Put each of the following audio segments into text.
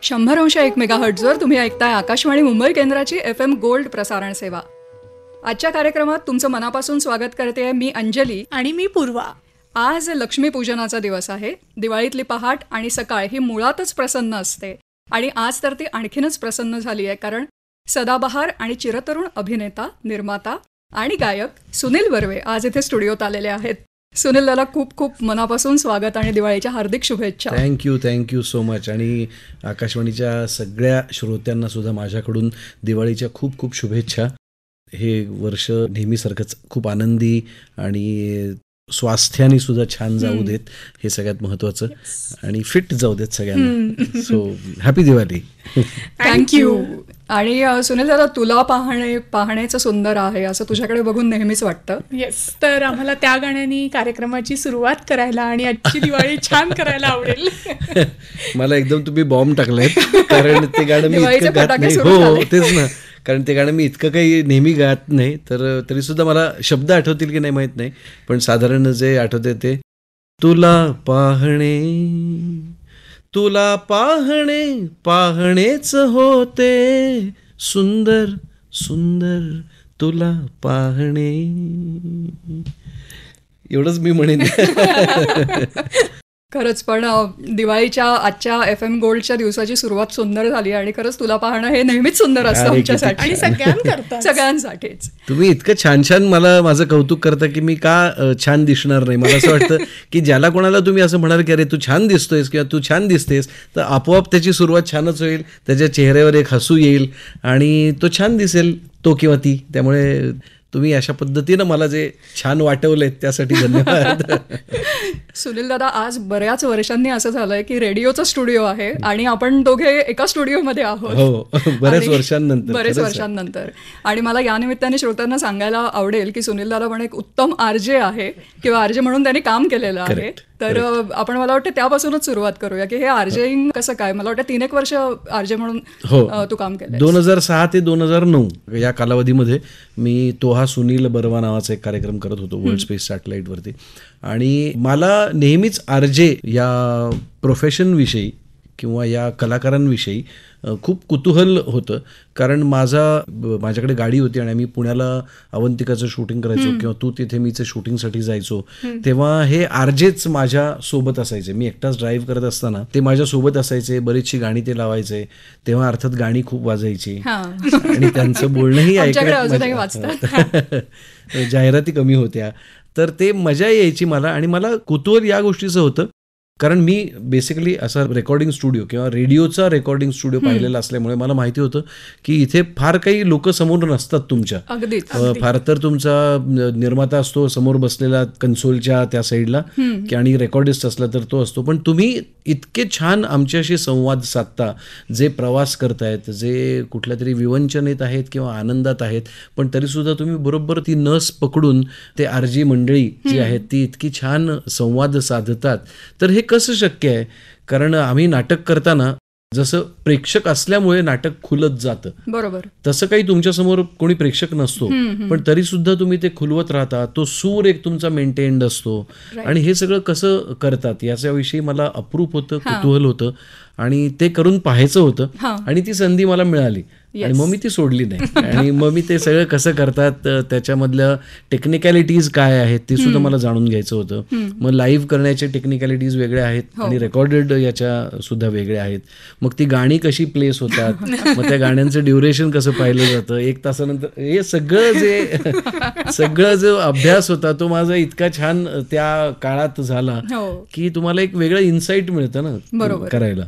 100.1 मेगाहर्ट्झवर तुम्ही ऐकताय आकाशवाणी मुंबई केंद्राची FM गोल्ड प्रसारण सेवा. आजच्या कार्यक्रमात तुमचं मनापासून स्वागत करते मी अंजली आणि मी पूर्वा. आज लक्ष्मीपूजनाचा दिवस आहे. दिवाळीतली पहाट आणि सकाळ ही मुळातच प्रसन्न असते आणि आज तर ती आणखीनच प्रसन्न झाली आहे, कारण सदाबहार आणि चिरतरुण अभिनेता, निर्माता आणि गायक सुनील बर्वे आज इथे स्टुडिओत आलेले आहेत. सुनील दादा, खूप खूप मनापासून स्वागत आणि दिवाळीच्या हार्दिक शुभेच्छा. Thank you so much. आणि आकाशवाणीच्या सगळ्या श्रोत्यांना सुद्धा माझ्याकडून दिवाळीच्या खूप खूप शुभेच्छा. हे वर्ष नेहमीसारखंच खूप आनंदी आणि स्वास्थ्याने सुद्धा छान जाऊ देत, हे सगळ्यात महत्त्वाचं, आणि फिट जाऊ देत सगळ्यांना. So happy Diwali. थँक्यू. आणि सुनील दादा, तुला पाहण्याचं सुंदर आहे असं तुझ्याकडे बघून नेहमीच वाटतं. येस, तर आम्हाला त्या गाण्याने कार्यक्रमाची सुरुवात करायला आणि आजची दिवाळी छान करायला आवडेल. मला एकदम तुम्ही बॉम्ब टाकलाय, कारण ते गाणं मी इतकं गात नाही. हो तेच ना, कारण ते गाणं मी इतकं काही नेहमी गात नाही, तर तरीसुद्धा मला शब्द आठवतील की नाही माहीत नाही, पण साधारण जे आठवते ते, तुला पाहणे पाहणेच होते, सुंदर सुंदर तुला पाहणे. एवढंच मी म्हणेन. खरंच, पण दिवाळीच्या आजच्या FM गोल्डच्या दिवसाची सुरुवात सुंदर झाली आणि खरंच तुला पाहणं हे नेहमीच सुंदर असतं आमच्यासाठी आणि सगळ्यांसाठीच. तुम्ही इतकं छान छान मला माझं कौतुक करता की मी का छान दिसणार नाही. मला असं वाटतं की ज्याला कोणाला तुम्ही असं म्हणाल की अरे तू छान दिसतोयस किंवा तू छान दिसतेस, तर आपोआप त्याची सुरुवात छानच होईल, त्याच्या चेहऱ्यावर एक हसू येईल आणि तो छान दिसेल, तो किंवा ती. त्यामुळे तुम्ही अशा पद्धतीनं मला जे छान वाटवलंय त्यासाठी धन्यवाद. सुनील दादा, आज बऱ्याच वर्षांनी असं झालंय की रेडिओचा स्टुडिओ आहे आणि आपण दोघे एका स्टुडिओमध्ये आहोत. हो, बऱ्याच वर्षांनंतर. आणि मला या निमित्ताने श्रोत्यांना सांगायला आवडेल की सुनील दादा पण एक उत्तम आरजे आहे किंवा आरजे म्हणून त्यांनी काम केलेलं आहे. तर आपण, मला वाटतं त्यापासूनच सुरुवात करूया की हे आरजेइंग कसं काय. मला वाटतं 3-1 वर्ष आरजे म्हणून तू काम केलं. 2006 ते 2009 या कालावधीमध्ये मी तोहा सुनील बर्वा नावाचा एक कार्यक्रम करत होतो वर्ल्ड स्पेस सॅटेलाईटवरती. आणि मला नेहमीच आरजे या प्रोफेशनविषयी किंवा या कलाकारांविषयी खूप कुतूहल होतं, कारण माझ्याकडे गाडी होती आणि आम्ही पुण्याला अवंतिकाचं शूटिंग करायचो किंवा तू तिथे मीचं शूटिंगसाठी जायचो, तेव्हा हे आरजेच माझ्या सोबत असायचे. मी एकटाच ड्राईव्ह करत असताना ते माझ्या सोबत असायचे, बरीचशी गाणी ते लावायचे. तेव्हा अर्थात गाणी खूप वाजायची आणि त्यांचं बोलणंही ऐकायला, जाहिराती कमी होत्या, तर ते मजा यायची मला. आणि मला कुतूहल या गोष्टीचं होतं, कारण मी बेसिकली असा रेकॉर्डिंग स्टुडिओ किंवा रेडिओचा रेकॉर्डिंग स्टुडिओ पाहिलेला असल्यामुळे मला माहिती होतं की इथे फार काही लोक समोर नसतात तुमच्या. फार तर तुमचा निर्माता असतो समोर बसलेला कन्सोलच्या त्या साईडला, आणि रेकॉर्डिस्ट असला तर तो असतो. पण तुम्ही इतके छान आमच्याशी संवाद साधता, जे प्रवास करतायत, जे कुठल्या तरी विवंचनेत आहेत किंवा आनंदात आहेत, पण तरीसुद्धा तुम्ही बरोबर ती नस पकडून ते आरजी मंडळी जी आहेत ती इतकी छान संवाद साधतात. तर हे कसं शक्य आहे? कारण आम्ही नाटक करताना जसं प्रेक्षक असल्यामुळे नाटक खुलत जातं, बरोबर, तसं काही तुमच्यासमोर कोणी प्रेक्षक नसतो, पण तरी सुद्धा तुम्ही ते खुलवत राहता. तो सूर एक तुमचा मेंटेन्ड असतो. आणि हे सगळं कसं करतात याच्याविषयी मला अप्रूप होतं, कुतूहल होतं आणि ते करून पाहायचं होतं. आणि ती संधी मला मिळाली आणि मग मी ती सोडली नाही. आणि मग मी ते सगळं कसं करतात, त्याच्यामधल्या टेक्निकॅलिटीज काय आहेत ते सुद्धा मला जाणून घ्यायचं होतं. मग लाईव्ह करण्याचे टेक्निकॅलिटीज वेगळ्या आहेत आणि रेकॉर्डेड याच्या सुद्धा वेगळ्या आहेत. मग ती गाणी कशी प्लेस होतात, मग त्या गाण्यांचं ड्युरेशन कसं पाहिलं जातं 1 तासानंतर, हे सगळं जो अभ्यास होता तो माझा इतका छान त्या काळात झाला की तुम्हाला एक वेगळं इन्साइट मिळतं ना करायला.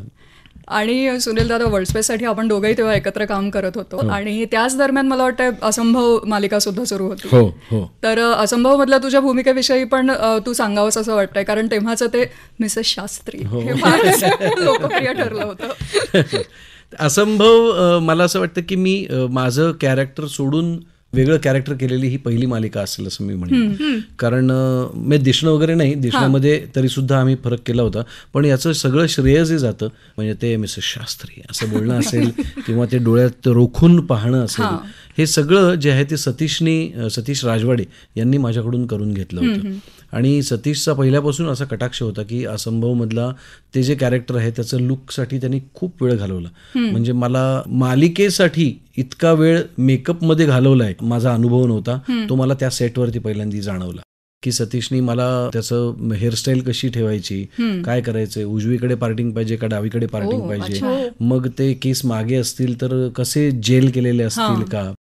आणि सुनील दादा, वर्ल्ड स्पेससाठी आपण दोघंही तेव्हा एकत्र काम करत होतो आणि त्याच दरम्यान मला वाटतं असंभव मालिका सुद्धा सुरू होती. तर असंभव मधल्या तुझ्या भूमिकेविषयी पण तू सांगावंस असं वाटतंय, कारण तेव्हाचं ते मिसेस शास्त्री हे फार लोकप्रिय ठरलं होतं. असंभव मला असं वाटतं की मी माझं कॅरेक्टर सोडून वेगळं कॅरेक्टर केलेली ही पहिली मालिका असेल असं मी म्हणेन. कारण मी दिसणं वगैरे नाही, दिसण्यामध्ये तरी सुद्धा आम्ही फरक केला होता, पण याचं सगळं श्रेय जे जातं म्हणजे ते मिसेस शास्त्री असं बोलणं असेल किंवा ते डोळ्यात रोखून पाहणं असेल, हे सगळं जे आहे ते सतीश राजवाडे यांनी माझ्याकडून करून घेतलं होतं. आणि सतीशचा पहिल्यापासून असा कटाक्ष होता की असंभवमधला ते जे कॅरेक्टर आहे त्याचं लुकसाठी त्यांनी खूप वेळ घालवला. म्हणजे मला मालिकेसाठी इतका वेळ मेकअपमध्ये घालवलाय माझा अनुभव नव्हता, तो मला त्या सेटवरती पहिल्यांदा जाणवला की सतीशनी मला त्याचं हेअरस्टाईल कशी ठेवायची, काय करायचंय, उजवीकडे पार्टिंग पाहिजे का डावीकडे पार्टिंग पाहिजे, मग ते केस मागे असतील तर कसे जेल केलेले असतील का,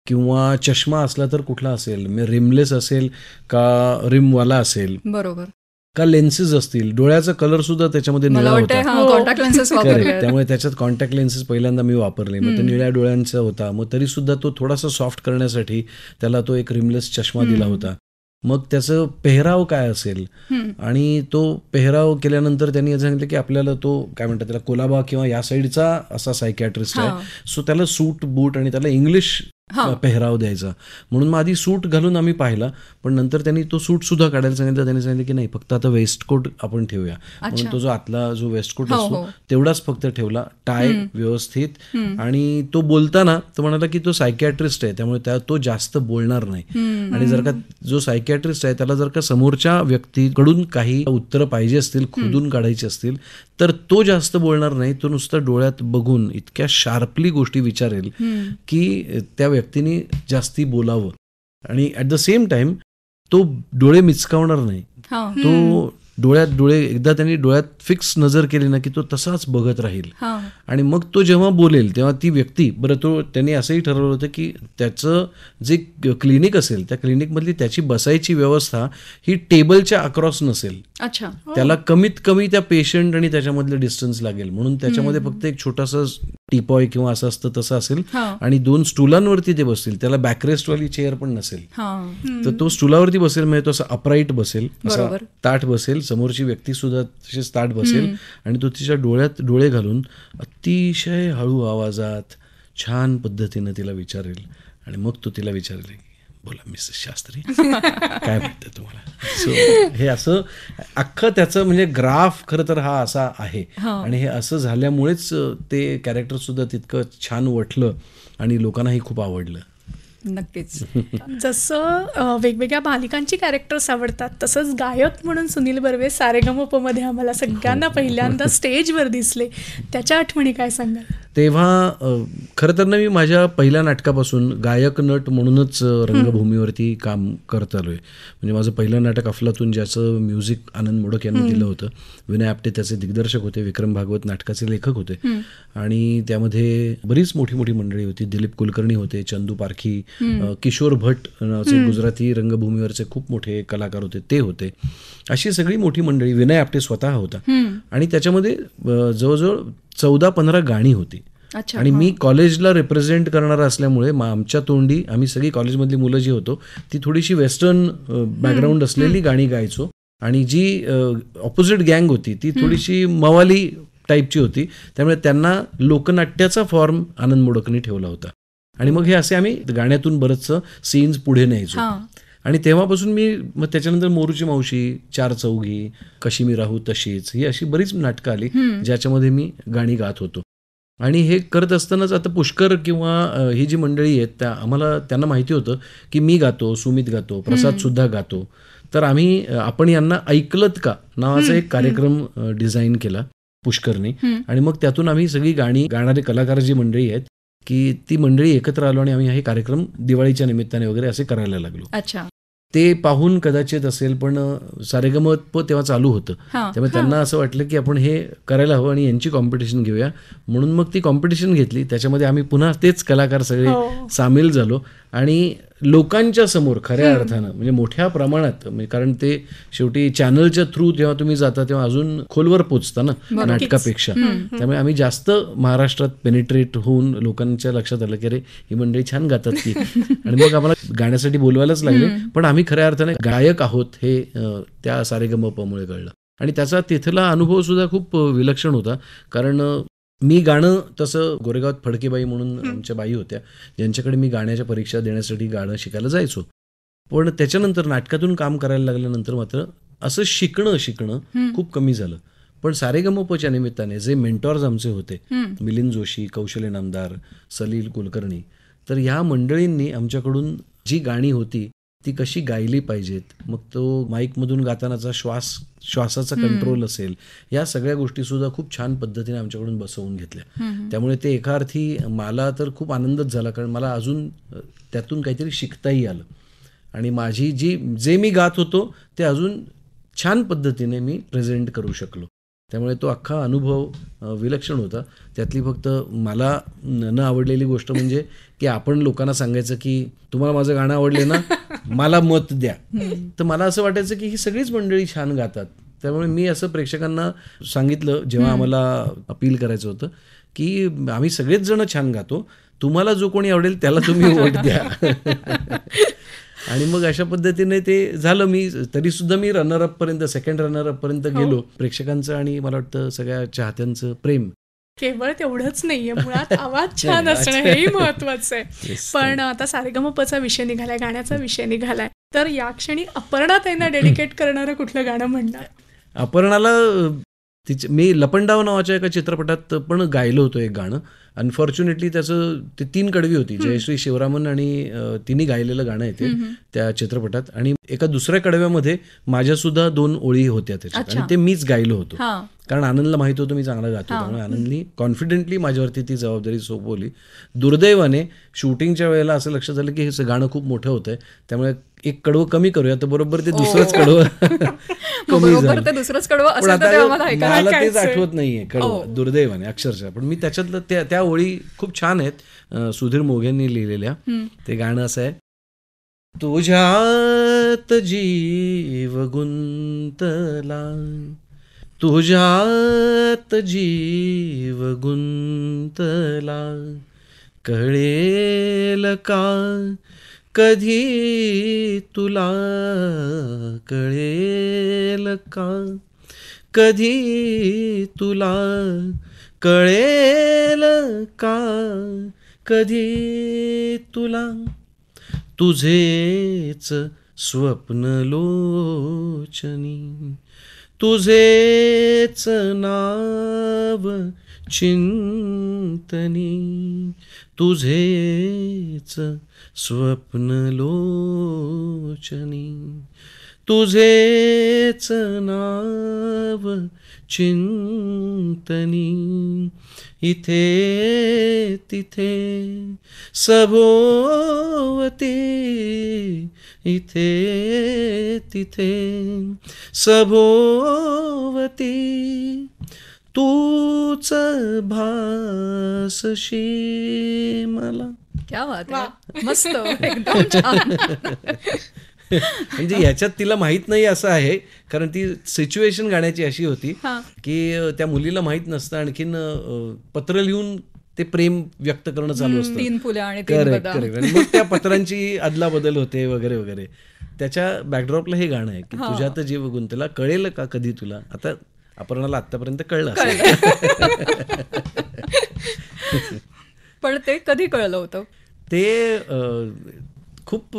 किंवा चष्मा असला तर कुठला असेल, रिमलेस असेल का रिमवाला असेल, बरोबर, का लेन्सेस असतील, डोळ्याचा कलर सुद्धा त्याच्यामध्ये निळा होता. कॉन्टॅक्ट लेन्सेस वापरले, त्यामुळे त्याच्यात कॉन्टॅक्ट लेन्सेस पहिल्यांदा मी वापरले. मग ते निळ्या डोळ्यांचा होता, मग तरी सुद्धा तो थोडासा सॉफ्ट करण्यासाठी त्याला तो एक रिमलेस चष्मा दिला होता. मग त्याचं पेहराव काय असेल, आणि तो पेहराव केल्यानंतर त्यांनी सांगितलं की आपल्याला तो काय म्हणतात त्याला कोलाबा किंवा या साईडचा असा सायकॅट्रिस्ट आहे, सो त्याला सूट बूट आणि त्याला इंग्लिश पेहराव द्यायचा. म्हणून मग आधी सूट घालून आम्ही पाहिला, पण नंतर त्यांनी तो सूट सुद्धा काढायला सांगितलं. त्यांनी सांगितलं की नाही, फक्त आता वेस्टकोट आपण ठेवूया. म्हणून तो जो आतला जो वेस्टकोट असतो तेवढाच फक्त ठेवला, टाय व्यवस्थित. आणि तो बोलताना तो म्हणाला की तो सायकॅट्रिस्ट आहे त्यामुळे तो जास्त बोलणार नाही. आणि जर का जो सायकॅट्रिस्ट आहे त्याला जर का समोरच्या व्यक्तीकडून काही उत्तरं पाहिजे असतील, खोदून काढायची असतील, तर तो जास्त बोलणार नाही. तो नुसतं डोळ्यात बघून इतक्या शार्पली गोष्टी विचारेल की त्या व्यक्तीने जास्ती बोलावं. आणि ॲट द सेम टाइम तो डोळे मिचकावणार नाही. तो डोळ्यात डोळे एकदा त्यांनी डोळ्यात फिक्स नजर केली ना की तो तसाच बघत राहील. आणि मग तो जेव्हा बोलेल तेव्हा ती व्यक्ती, बरं तो त्यांनी असंही ठरवलं होतं की त्याचं जे क्लिनिक असेल त्या क्लिनिकमधली त्याची बसायची व्यवस्था ही टेबलच्या अक्रॉस नसेल. त्याला कमीत कमी त्या पेशंट आणि त्याच्यामधलं डिस्टन्स लागेल. म्हणून त्याच्यामध्ये फक्त एक छोटासा टीपॉय किंवा असं असतं तसं असेल, आणि 2 स्टुलांवरती ते बसतील. त्याला बॅकरेस्टवाली चेअर पण नसेल, तर तो स्टुलावरती बसेल, म्हणजे तो असा अपराईट बसेल, असा ताठ बसेल, समोरची व्यक्ती सुद्धा तशीच ताठ बसेल, आणि तो तिच्या डोळ्यात डोळे घालून अतिशय हळू आवाजात छान पद्धतीनं तिला विचारेल. आणि मग तो तिला विचारेल, बोला मिसेस शास्त्री काय वाटतं तुम्हाला. सो हे असं अख्खं त्याचं म्हणजे ग्राफ खरं तर हा असा आहे. आणि हे असं झाल्यामुळेच ते कॅरेक्टर सुद्धा तितकं छान वाटलं आणि लोकांनाही खूप आवडलं. नक्कीच. जसं वेगवेगळ्या मालिकांची कॅरेक्टर्स आवडतात, तसंच गायक म्हणून सुनील बर्वे सारेगमपमध्ये आम्हाला सगळ्यांना पहिल्यांदा स्टेजवर दिसले. त्याच्या आठवणी काय सांगाल? तेव्हा खरं तर ना मी माझ्या पहिल्या नाटकापासून गायक नट म्हणूनच रंगभूमीवरती काम करत आलो आहे. म्हणजे माझं पहिलं नाटक अफलातून, ज्याचं म्युझिक आनंद मोडक यांनी दिलं होतं. विनय आपटे त्याचे दिग्दर्शक होते, विक्रम भागवत नाटकाचे लेखक होते. आणि त्यामध्ये बरीच मोठी मोठी मंडळी होती. दिलीप कुलकर्णी होते, चंदू पारखी, किशोर भट नावाचे गुजराती रंगभूमीवरचे खूप मोठे कलाकार होते, ते होते. अशी सगळी मोठी मंडळी. विनय आपटे स्वतः होता. आणि त्याच्यामध्ये जवळजवळ 14-15 गाणी होती. आणि मी कॉलेजला रिप्रेझेंट करणारा असल्यामुळे आमच्या तोंडी आम्ही सगळी कॉलेजमधली मुलं जी होतो ती थोडीशी वेस्टर्न बॅकग्राऊंड असलेली गाणी गायचो. आणि जी ऑपोजिट गँग होती ती थोडीशी मवाली टाईपची होती. त्यामुळे त्यांना लोकनाट्याचा फॉर्म आनंद मोडकनी ठेवला होता. आणि मग हे असे आम्ही गाण्यातून बरंचसं सीन्स पुढे न्यायचो. आणि तेव्हापासून मी मग त्याच्यानंतर मोरूची मावशी, 4 चौघी, कशी मी राहू तशीच, ही अशी बरीच नाटकं आली ज्याच्यामध्ये मी गाणी गात होतो. आणि हे करत असतानाच आता पुष्कर किंवा ही जी मंडळी आहेत त्यांना माहिती होतं की मी गातो, सुमित गातो, प्रसाद सुद्धा गातो. तर आपण यांना ऐकलत का नावाचा एक कार्यक्रम डिझाईन केला पुष्करने. आणि मग त्यातून आम्ही सगळी गाणी गाणारे कलाकार जी मंडळी आहेत की ती मंडळी एकत्र आलो आणि आम्ही हे कार्यक्रम दिवाळीच्या निमित्ताने वगैरे असे करायला लागलो. ते पाहून कदाचित असेल, पण सारेगमप तेव्हा चालू होतं. त्यामुळे त्यांना असं वाटलं की आपण हे करायला हवं आणि यांची कॉम्पिटिशन घेऊया. म्हणून मग ती कॉम्पिटिशन घेतली. त्याच्यामध्ये आम्ही पुन्हा तेच कलाकार सगळे सामील झालो. आणि लोकांच्या समोर खऱ्या अर्थानं म्हणजे मोठ्या प्रमाणात, कारण ते शेवटी चॅनलच्या थ्रू जेव्हा तुम्ही जाता तेव्हा अजून खोलवर पोचता ना नाटकापेक्षा. त्यामुळे आम्ही जास्त महाराष्ट्रात पेनिट्रेट होऊन लोकांच्या लक्षात आलं की अरे ही मंडळी छान गातात की. आणि मग आम्हाला गाण्यासाठी बोलवायलाच लागले. पण आम्ही खऱ्या अर्थाने गायक आहोत हे त्या सारेगमपमुळे कळलं. आणि त्याचा तिथला अनुभव सुद्धा खूप विलक्षण होता. कारण मी गाणं तसं गोरेगावात फडकेबाई म्हणून आमच्या बाई होत्या, ज्यांच्याकडे मी गाण्याच्या परीक्षा देण्यासाठी गाणं शिकायला जायचो. पण त्याच्यानंतर नाटकातून काम करायला लागल्यानंतर मात्र असं शिकणं खूप कमी झालं. पण सारेगमपच्या निमित्ताने जे मेंटॉर्स आमचे होते, मिलिंद जोशी, कौशल्य नामदार, सलील कुलकर्णी, तर ह्या मंडळींनी आमच्याकडून जी गाणी होती ती कशी गायली पाहिजेत, मग तो माईकमधून गातानाचा श्वासाचा कंट्रोल असेल, या सगळ्या गोष्टीसुद्धा खूप छान पद्धतीने आमच्याकडून बसवून घेतल्या. त्यामुळे ते एका अर्थी मला तर खूप आनंदच झाला, कारण मला अजून त्यातून काहीतरी शिकताही आलं आणि माझी जे मी गात होतो ते अजून छान पद्धतीने मी प्रेझेंट करू शकलो. त्यामुळे तो अख्खा अनुभव विलक्षण होता. त्यातली फक्त मला न आवडलेली गोष्ट म्हणजे की आपण लोकांना सांगायचं की तुम्हाला माझं गाणं आवडले ना, मला मत द्या. तर मला असं वाटायचं की ही सगळीच मंडळी छान गातात. त्यामुळे मी असं प्रेक्षकांना सांगितलं जेव्हा आम्हाला अपील करायचं होतं की आम्ही सगळेच जण छान गातो, तुम्हाला जो कोणी आवडेल त्याला तुम्ही वोट द्या. आणि मग अशा पद्धतीने ते झालं. मी तरीसुद्धा मी सेकंड रनरअप पर्यंत गेलो. प्रेक्षकांचं आणि मला वाटतं सगळ्या चाहत्यांचं प्रेम. केवळ तेवढंच नाहीये, मुळात आवाज छान असणं हेही महत्वाचं आहे. पण आता सारेगमपचा विषय निघालाय, गाण्याचा विषय निघालाय, तर या क्षणी अपर्णा ताईंना डेडिकेट करणारं कुठलं गाणं म्हणणार? अपर्णाला मी लपंडाव नावाच्या एका चित्रपटात पण गायलं होतं एक गाणं. अनफॉर्च्युनेटली त्याचं ते 3 कडवी होती, जयश्री शिवरामन आणि तिने गायलेलं गाणं आहे ते त्या चित्रपटात. आणि एका दुसऱ्या कडव्यामध्ये माझ्यासुद्धा 2 ओळी होत्या त्याच्यात आणि ते मीच गायलो होतो, कारण आनंदला माहित होतं मी चांगला गातो. त्यामुळे आनंदनी कॉन्फिडेंटली माझ्यावरती ती जबाबदारी सोपवली. दुर्दैवाने शूटिंगच्या वेळेला असं लक्षात आलं की हे गाणं खूप मोठं होतंय, त्यामुळे एक कडवं कमी करूया. तर बरोबर ते दुसरंच कडवं कमी झालं. मला तेच आठवत नाहीये कडवं, दुर्दैवाने अक्षरशः. पण मी त्याच्यातलं त्या ओळी खूप छान आहेत, सुधीर मोघेंनी लिहिलेल्या. ते गाणं असं आहे, तुझ्यात जीव गुंतला, तुझ्यात जीव गुंतला, कळेल का कधी तुला, कळेल का कधी तुला, कळेल का कधी तुला, तुझेच स्वप्न लोचनी, तुझेच नाव चिंतनी, तुझेच स्वप्न लोचनी, तुझेच नाव चिंतनी, इथे तिथे सभोवती, इथे तिथे सभोवती, तूच भासशी मला. क्या बात आहे, मस्त, एकदम छान. म्हणजे ह्याच्यात तिला माहित नाही असं आहे, कारण ती सिच्युएशन गाण्याची अशी होती की त्या मुलीला माहित नसतं, आणखीन पत्र लिहून ते प्रेम व्यक्त करणं चालू असतं. 3 फुले आणि 3 करेक्ट बदाम. करेक्ट. आणि मग त्या पत्रांची अदलाबदल होते वगैरे वगैरे. त्याच्या बॅकड्रॉपला हे गाणं आहे की तुझ्यात जीव गुंतला, कळेल का कधी तुला. आता अपर्णाला आतापर्यंत कळलं पण ते कधी कळलं होतं? ते खूप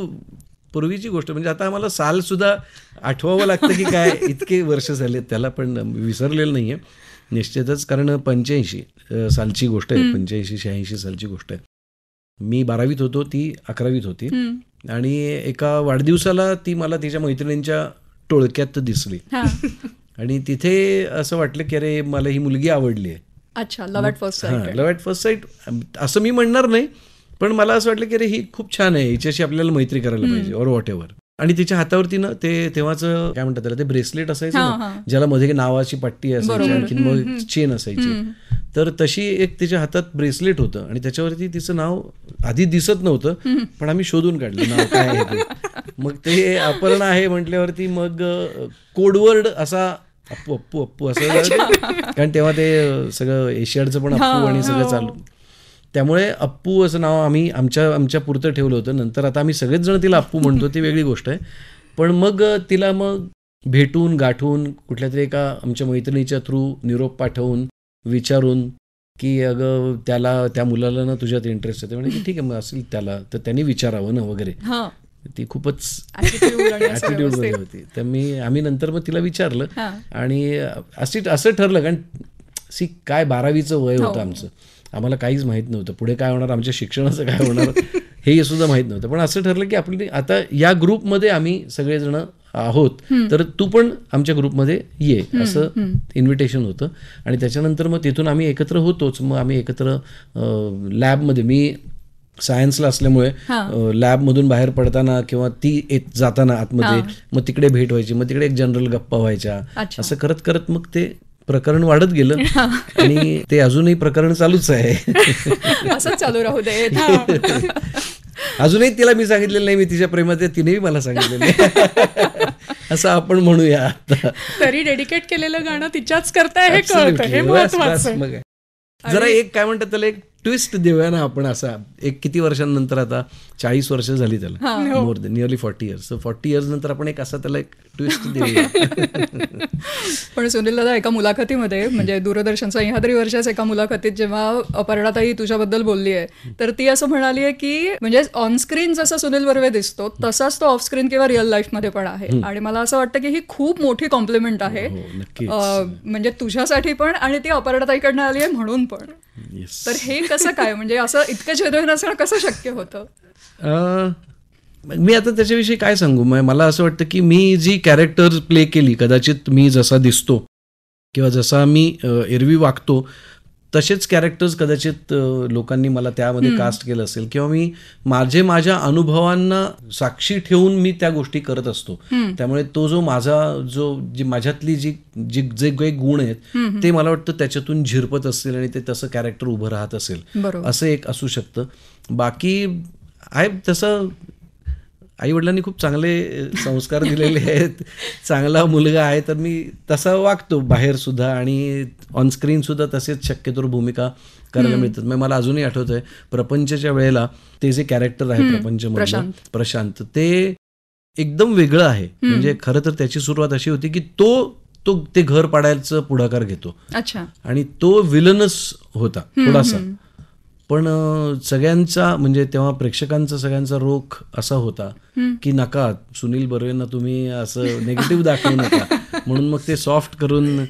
पूर्वीची गोष्ट. म्हणजे आता आम्हाला साल सुद्धा आठवावं लागतं की काय, इतके वर्ष झालेत त्याला, पण विसरलेलं नाहीये निश्चितच. कारण 85 सालची गोष्ट आहे, 85-86 सालची गोष्ट आहे. मी 12वीत होतो, ती 11वीत होती. आणि एका वाढदिवसाला ती मला तिच्या मैत्रिणींच्या टोळक्यात दिसली आणि तिथे असं वाटलं की अरे मला ही मुलगी आवडली आहे. अच्छा, love at first sight. Love at first sight असं मी म्हणणार नाही, पण मला असं वाटलं की अरे ही खूप छान आहे, हिच्याशी आपल्याला मैत्री करायला पाहिजे और वॉट एव्हर. आणि तिच्या हातावरती ना ते तेव्हाचं काय म्हणतात त्याला, ते ब्रेसलेट असायचं ना, ज्याला मध्ये नावाची पट्टी असायची, आणखी मग चेन असायची. तर तशी एक तिच्या हातात ब्रेसलेट होतं आणि त्याच्यावरती तिचं नाव आधी दिसत नव्हतं, पण आम्ही शोधून काढलं नाव काय आहे ते. मग ते अपर्णा आहे म्हटल्यावरती मग कोडवर्ड असा अप्पू अप्पू अप्पू असं, कारण तेव्हा ते सगळं एशियाडचं पण अप्पू आणि सगळं चालू. त्यामुळे अप्पू असं नाव आम्ही आमच्या पुरतं ठेवलं होतं. नंतर आता आम्ही सगळेच जण तिला अप्पू म्हणतो, ती वेगळी गोष्ट आहे. पण मग तिला मग भेटून गाठून कुठल्या तरी एका आमच्या मैत्रिणीच्या थ्रू निरोप पाठवून विचारून की अगं त्या मुलाला ना तुझ्यात इंटरेस्ट आहे. म्हणजे की ठीक आहे मग असेल त्याला तर त्यांनी विचारावं ना वगैरे. ती खूपच ॲटिट्यूड मध्ये होती. तर आम्ही नंतर मग तिला विचारलं आणि असं ठरलं, कारण काय 12वीचं वय होतं आमचं, आम्हाला काहीच माहीत नव्हतं पुढे काय होणार, आमच्या शिक्षणाचं काय होणार हे सुद्धा माहीत नव्हतं. पण असं ठरलं की आपली आता या ग्रुपमध्ये आम्ही सगळेजण आहोत तर तू पण आमच्या ग्रुपमध्ये ये, असं इन्व्हिटेशन होतं. आणि त्याच्यानंतर मग तिथून आम्ही एकत्र होतोच. मग आम्ही एकत्र लॅबमध्ये, मी सायन्सला असल्यामुळे लॅबमधून बाहेर पडताना किंवा ती जाताना आतमध्ये मग तिकडे भेट व्हायची, मग तिकडे एक जनरल गप्पा व्हायच्या. असं करत करत मग ते प्रकरण वाढत गेलं आणि ते अजूनही प्रकरण चालूच आहे. असंच चालू राहू दे. अजूनही तिला मी सांगितलेलं नाही मी तिच्या प्रेमात आहे, तिनेही मला सांगितलेलं नाही असं आपण म्हणूया. तरी डेडिकेट केलेलं गाणं तिच्याच करताय हे कळतं, हे महत्त्वाचं. मग जरा एक काय म्हणतात त्याला, एक ट्विस्ट देऊया ना आपण. असा एक किती वर्षांनंतर, आता 40 वर्ष झाली त्याला, more than nearly 40 years. So 40 years नंतर आपण एक असा त्याला एक ट्विस्ट देऊया. पण सुनील दादा, एका मुलाखतीमध्ये, म्हणजे दूरदर्शनचा सह्याद्री वर्षाच्या एका मुलाखतीत जेव्हा अपर्णाताई तुझ्याबद्दल बोलली आहे, तर ती असं म्हणाली आहे की म्हणजे ऑनस्क्रीन जसा सुनील बर्वे दिसतो तसाच तो ऑफस्क्रीन किंवा रिअल लाईफमध्ये पण आहे. आणि मला असं वाटतं की ही खूप मोठी कॉम्प्लिमेंट आहे, म्हणजे तुझ्यासाठी पण आणि ती अपर्णाताईकडनं आली आहे म्हणून पण. तर हे कसं काय, म्हणजे असं इतकं जेन्युइन असणं कसं शक्य होतं? मी आता त्याच्याविषयी काय सांगू. मला असं वाटतं की मी जी कॅरेक्टर प्ले केली, कदाचित मी जसा दिसतो किंवा जसा मी एरवी वागतो तसेच कॅरेक्टर्स कदाचित लोकांनी मला त्यामध्ये कास्ट केलं असेल, किंवा मी माझ्या अनुभवांना साक्षी ठेवून मी त्या गोष्टी करत असतो. त्यामुळे तो जी माझ्यातली जे काही गुण आहेत ते मला वाटतं त्याच्यातून झिरपत असतील आणि ते तसं कॅरेक्टर उभं राहत असेल, असं एक असू शकतं. बाकी तसं आईवडिलांनी खूप चांगले संस्कार दिलेले आहेत, चांगला मुलगा आहे, तर मी तसा वागतो बाहेर सुद्धा आणि ऑनस्क्रीन सुद्धा तसेच शक्यतोवर भूमिका करायला मिळतात. मला अजूनही आठवत आहे प्रपंचच्या वेळेला ते जे कॅरेक्टर आहे प्रपंचमधलं प्रशांत, ते एकदम वेगळं आहे. म्हणजे खरं तर त्याची सुरुवात अशी होती की ते घर पाडायचं पुढाकार घेतो आणि तो विलनच होता थोडासा, पण सगळ्यांचा, म्हणजे तेव्हा प्रेक्षकांचा सगळ्यांचा रोख असा होता की नका, सुनील बर्वेंना तुम्ही असं निगेटिव्ह दाखवू नका. म्हणून मग ते सॉफ्ट करून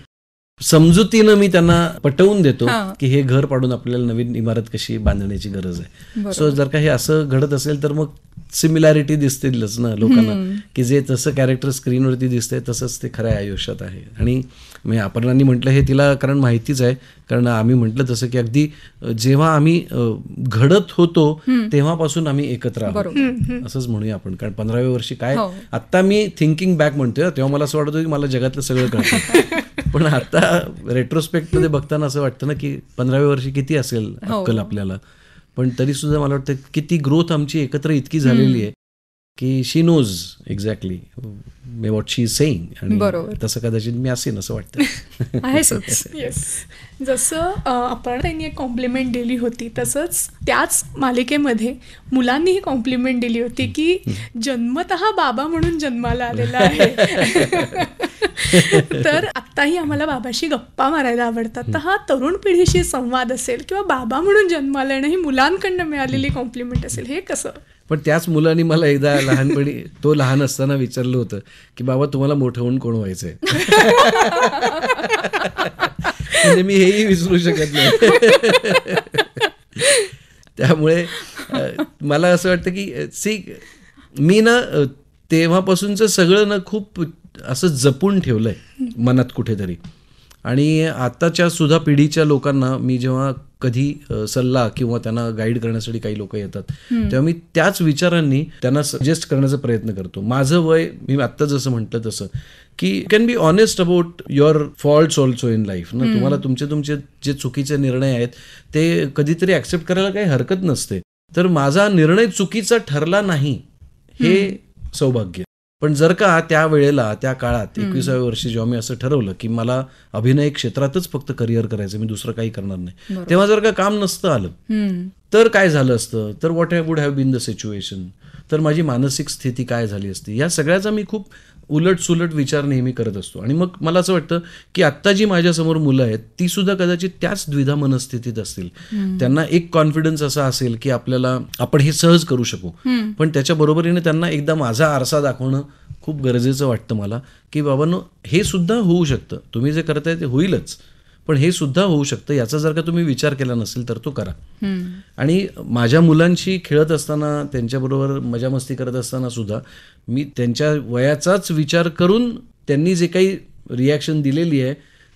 समजुतीनं मी त्यांना पटवून देतो की हे घर पाडून आपल्याला नवीन इमारत कशी बांधण्याची गरज आहे. सो जर का हे असं घडत असेल तर मग सिमिलॅरिटी दिसतीलच ना लोकांना, की जे तसं कॅरेक्टर स्क्रीनवरती दिसतंय तसंच ते खऱ्या आयुष्यात आहे. आणि मी अपर्णांनी म्हटलं हे तिला कारण माहितीच आहे, कारण आम्ही म्हटलं तसं की अगदी जेव्हा आम्ही घडत होतो तेव्हापासून आम्ही एकत्र आहोत असंच म्हणूया आपण. कारण 15व्या वर्षी काय, आत्ता मी थिंकिंग बॅक म्हणतोय, तेव्हा मला असं वाटतं की मला जगातलं सगळं कळतं, पण आता रेट्रोस्पेक्टमध्ये बघताना असं वाटतं ना की 15व्या वर्षी किती असेल अक्कल आपल्याला. पण तरी सुद्धा मला वाटतं की ती ग्रोथ आमची एकत्र इतकी झालेली आहे की she knows exactly what she is saying, आणि तसं कदाचित मी असेन असं वाटतं. जसं आपण त्यांनी एक कॉम्प्लिमेंट दिली होती, तसंच त्याच मालिकेमध्ये मुलांनीही कॉम्प्लिमेंट दिली होती की जन्मतः बाबा म्हणून जन्माला आलेला आहे. तर आत्ताही आम्हाला बाबाशी गप्पा मारायला आवडतात. तर हा तरुण पिढीशी संवाद असेल किंवा बाबा म्हणून जन्माला येणं ही मुलांकडनं मिळालेली कॉम्प्लिमेंट असेल, हे कसं? पण त्याच मुलांनी मला एकदा लहानपणी, तो लहान असताना विचारलं होतं की बाबा तुम्हाला मोठं होऊन कोण व्हायचंय. म्हणजे मी हेही विसरू शकत नाही. त्यामुळे मला असं वाटतं की मी ना तेव्हापासूनचं सगळं ना खूप असं जपून ठेवलंय मनात कुठेतरी. आणि आताच्या सुद्धा पिढीच्या लोकांना मी जेव्हा कधी सल्ला किंवा त्यांना गाईड करण्यासाठी काही लोक येतात तेव्हा मी त्याच विचारांनी त्यांना सजेस्ट करण्याचा प्रयत्न करतो. माझं वय, मी आत्ता जसं म्हटलं तसं, की you can be honest about your faults also in life ना. तुम्हाला तुमचे जे चुकीचे निर्णय आहेत ते कधीतरी ॲक्सेप्ट करायला काही हरकत नसते. तर माझा निर्णय चुकीचा ठरला नाही हे सौभाग्य. पण जर का त्या वेळेला, त्या काळात 21व्या वर्षी जेव्हा मी असं ठरवलं की मला अभिनय क्षेत्रातच फक्त करिअर करायचं, मी दुसरं काही करणार नाही, तेव्हा जर का काम नसतं आलं तर काय झालं असतं, तर what would have been the situation, तर माझी मानसिक स्थिती काय झाली असती, या सगळ्याचा मी खूप उलट सुलट विचार नेहमी करत असतो. आणि मग मला असं वाटतं की आत्ता जी माझ्यासमोर मुलं आहेत ती सुद्धा कदाचित त्याच द्विधा मनस्थितीत असतील. त्यांना एक कॉन्फिडन्स असा असेल की आपण हे सहज करू शकू, पण त्याच्या बरोबरीने त्यांना एकदा माझा आरसा दाखवणं खूप गरजेचं वाटतं मला, की बाबांनो हे सुद्धा होऊ शकतं, तुम्ही जे करताय ते होईलच, पण हे सुद्धा होऊ शकतं, याचा जर का तुम्ही विचार केला नसेल तर तो करा. आणि माझ्या मुलांशी खेळत असताना, त्यांच्याबरोबर मजा मस्ती करत असताना सुद्धा मी त्यांच्या वयाचाच विचार करून त्यांनी जे काही रिॲक्शन दिलेली आहे